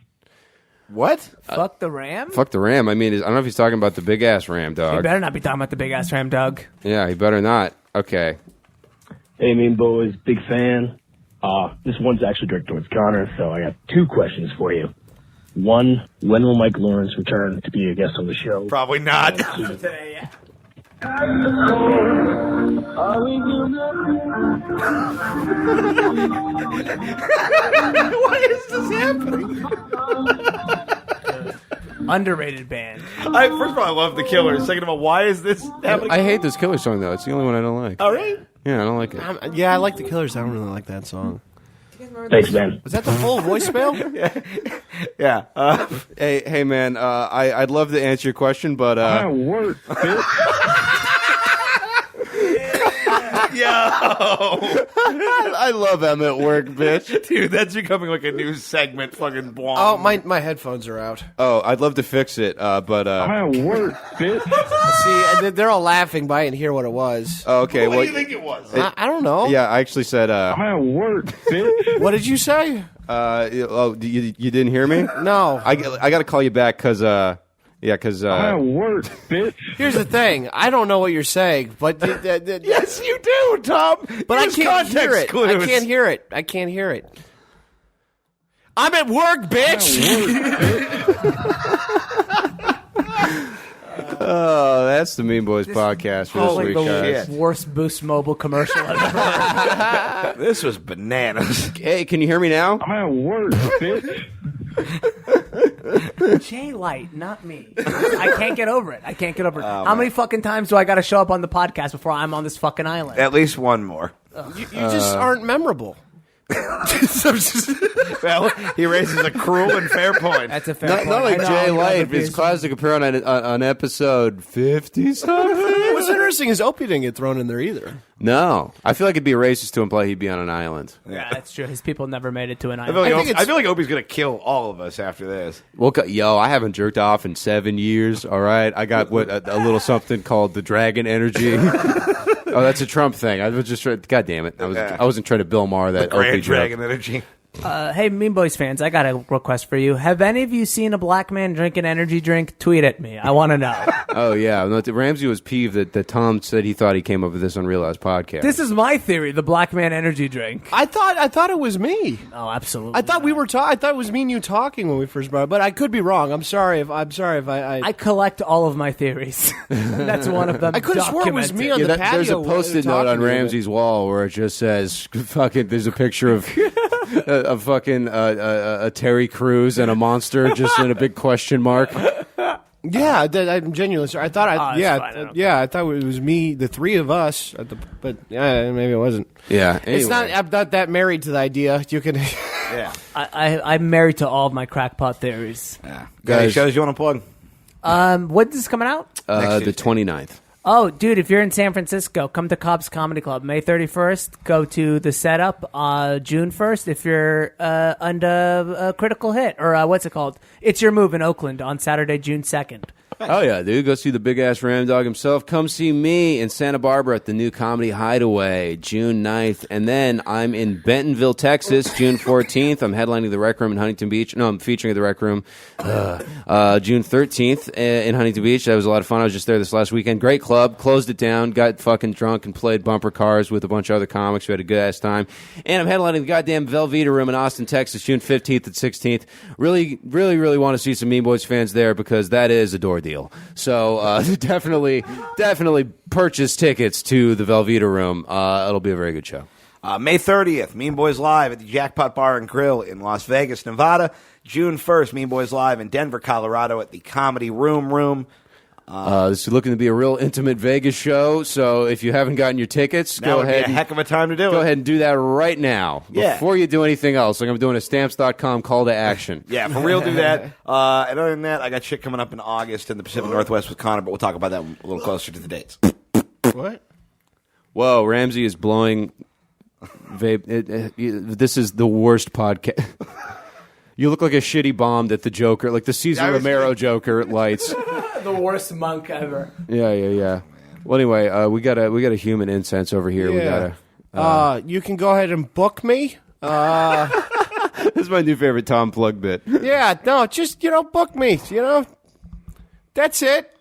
What? Fuck the Ram? Fuck the Ram. I mean, I don't know if he's talking about the big-ass Ram, You dog. better not be talking about the big ass Ram, Doug. Yeah, he better not. Okay. Hey, mean boys, big fan. This one's actually directed towards Connor, so I got two questions for you. One, when will Mike Lawrence return to be a guest on the show? Probably not. Today, yeah. Why is this happening? Underrated band. First of all, I love the Killers. Second of all, why is this happening? I hate this Killer song, though. It's the only one I don't like. All right. Yeah, I don't like it. Yeah, I like the Killers. I don't really like that song. Thanks, man. Was that the full voicemail? Yeah. Hey, man, I'd love to answer your question, but... I'm at work, bitch. Yo. I love them at work, bitch. Dude, that's becoming like a new segment. Fucking blonde. Oh, my headphones are out. Oh, I'd love to fix it, but... I'm at work, bitch. See, they're all laughing, but I didn't hear what it was. Oh, okay, What well... do you think it was? I don't know. Yeah, I actually said... I'm at work, bitch. What did you say? you didn't hear me? No. I got to call you back, because... because... I'm at work, bitch. Here's the thing. I don't know what you're saying, but Yes, you do, Tom. but I Use can't hear context it. clues. I can't hear it. I can't hear it. I'm at work, bitch. Oh, that's the Mean Boys podcast for this Holy week, shit. guys. Worst Boost Mobile commercial I've ever heard. This was bananas. Hey, can you hear me now? I'm at work, bitch. Jay Light, not me. I can't get over it. How many fucking times do I got to show up on the podcast before I'm on this fucking island? At least one more. You just aren't memorable. Well, he raises a cruel and fair point. That's a fair Not, point. not like I know Jay I'm Light. another It's piece. classic appearance on episode 50-something. What's interesting is Opie didn't get thrown in there either. No. I feel like it'd be racist to imply he'd be on an island. Yeah, that's true. His people never made it to an I island. feel like Opie's going to kill all of us after this. Well, I haven't jerked off in 7 years, all right? I got a little something called the dragon energy. Oh, that's a Trump thing. I was just trying... God damn it. I wasn't trying to Bill Maher that Grand Opie Dragon joke. energy. Hey, Mean Boys fans, I got a request for you. Have any of you seen a black man drink an energy drink? Tweet at me. I want to know. Oh, yeah. No, Ramsey was peeved that Tom said he thought he came up with this unrealized podcast. This is my theory, the black man energy drink. I thought it was me. Oh, absolutely. I thought we were I thought it was me and you talking when we first brought it, but I could be wrong. I'm sorry if I I collect all of my theories. That's one of them. I could have sworn it was me on the patio. There's a when we were post-it note talking on to you. Ramsey's wall where it just says, "Fucking." There's a picture of a fucking a Terry Crews and a monster, just in a big question mark. Yeah, I'm genuinely sorry. I thought, it's fine, I don't I thought it was me, the three of us. But yeah, maybe it wasn't. Yeah, It's not. anyway. I'm not that married to the idea. You can. Yeah. I'm married to all of my crackpot theories. Yeah. Guys, Guys- shows you want to plug? When is this coming out? Next The Tuesday. 29th. Oh, dude, if you're in San Francisco, come to Cobb's Comedy Club. May 31st, go to The Setup. June 1st, if you're under Critical Hit, or what's it called? It's Your Move in Oakland on Saturday, June 2nd. Oh, yeah, dude. Go see the big-ass Ram Dog himself. Come see me in Santa Barbara at the New Comedy Hideaway, June 9th. And then I'm in Bentonville, Texas, June 14th. I'm headlining the Rec Room in Huntington Beach. No, I'm featuring at the Rec Room June 13th in Huntington Beach. That was a lot of fun. I was just there this last weekend. Great club. Closed it down. Got fucking drunk and played bumper cars with a bunch of other comics. We had a good-ass time. And I'm headlining the goddamn Velveeta Room in Austin, Texas, June 15th and 16th. Really, really, really want to see some Mean Boys fans there because that is a door deal. So definitely purchase tickets to the Velveeta Room. It'll be a very good show. May 30th, Mean Boys Live at the Jackpot Bar and Grill in Las Vegas, Nevada. June 1st, Mean Boys Live in Denver, Colorado at the Comedy Room. This is looking to be a real intimate Vegas show. So if you haven't gotten your tickets, That go would ahead. be a heck of a time to do it. Go ahead and do that right now Yeah. before you do anything else. Like I'm doing a stamps.com call to action. Yeah, for real, do that. And other than that, I got shit coming up in August in the Pacific Northwest with Connor, but we'll talk about that a little closer to the dates. What? Whoa, Ramsey is blowing vape. This is the worst podcast. You look like a shitty bomb that the Joker, like the Cesar I was- Romero Joker at lights. The worst monk ever. Yeah. Well, anyway, we got a human incense over here. Yeah. We got You can go ahead and book me. this is my new favorite Tom Plug bit. Yeah, no, just book me. That's it.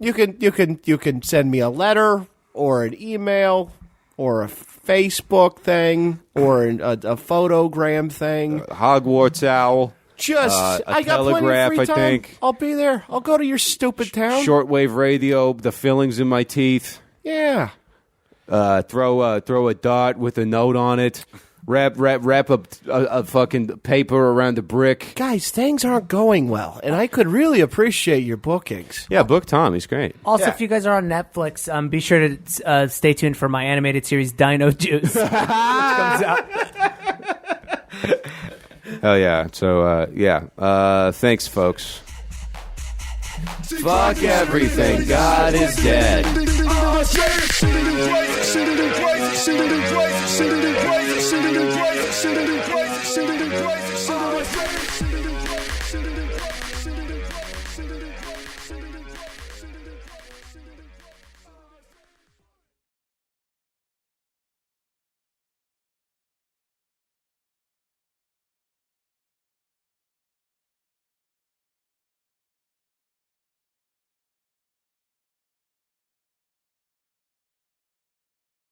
You can send me a letter or an email or a Facebook thing or a photogram thing. Hogwarts owl. Just a I got plenty telegraph, of free I time. think. I'll be there. I'll go to your stupid town. Shortwave radio. The fillings in my teeth. Yeah. Throw a dot with a note on it. Wrap a fucking paper around the brick. Guys, things aren't going well, and I could really appreciate your bookings. Yeah, book Tom. He's great. Also, Yeah. if you guys are on Netflix, be sure to stay tuned for my animated series Dino Juice, which comes out. Hell yeah. So, thanks, folks. Fuck everything. God is dead. Shooting him crazy, shooting him crazy, shooting him crazy.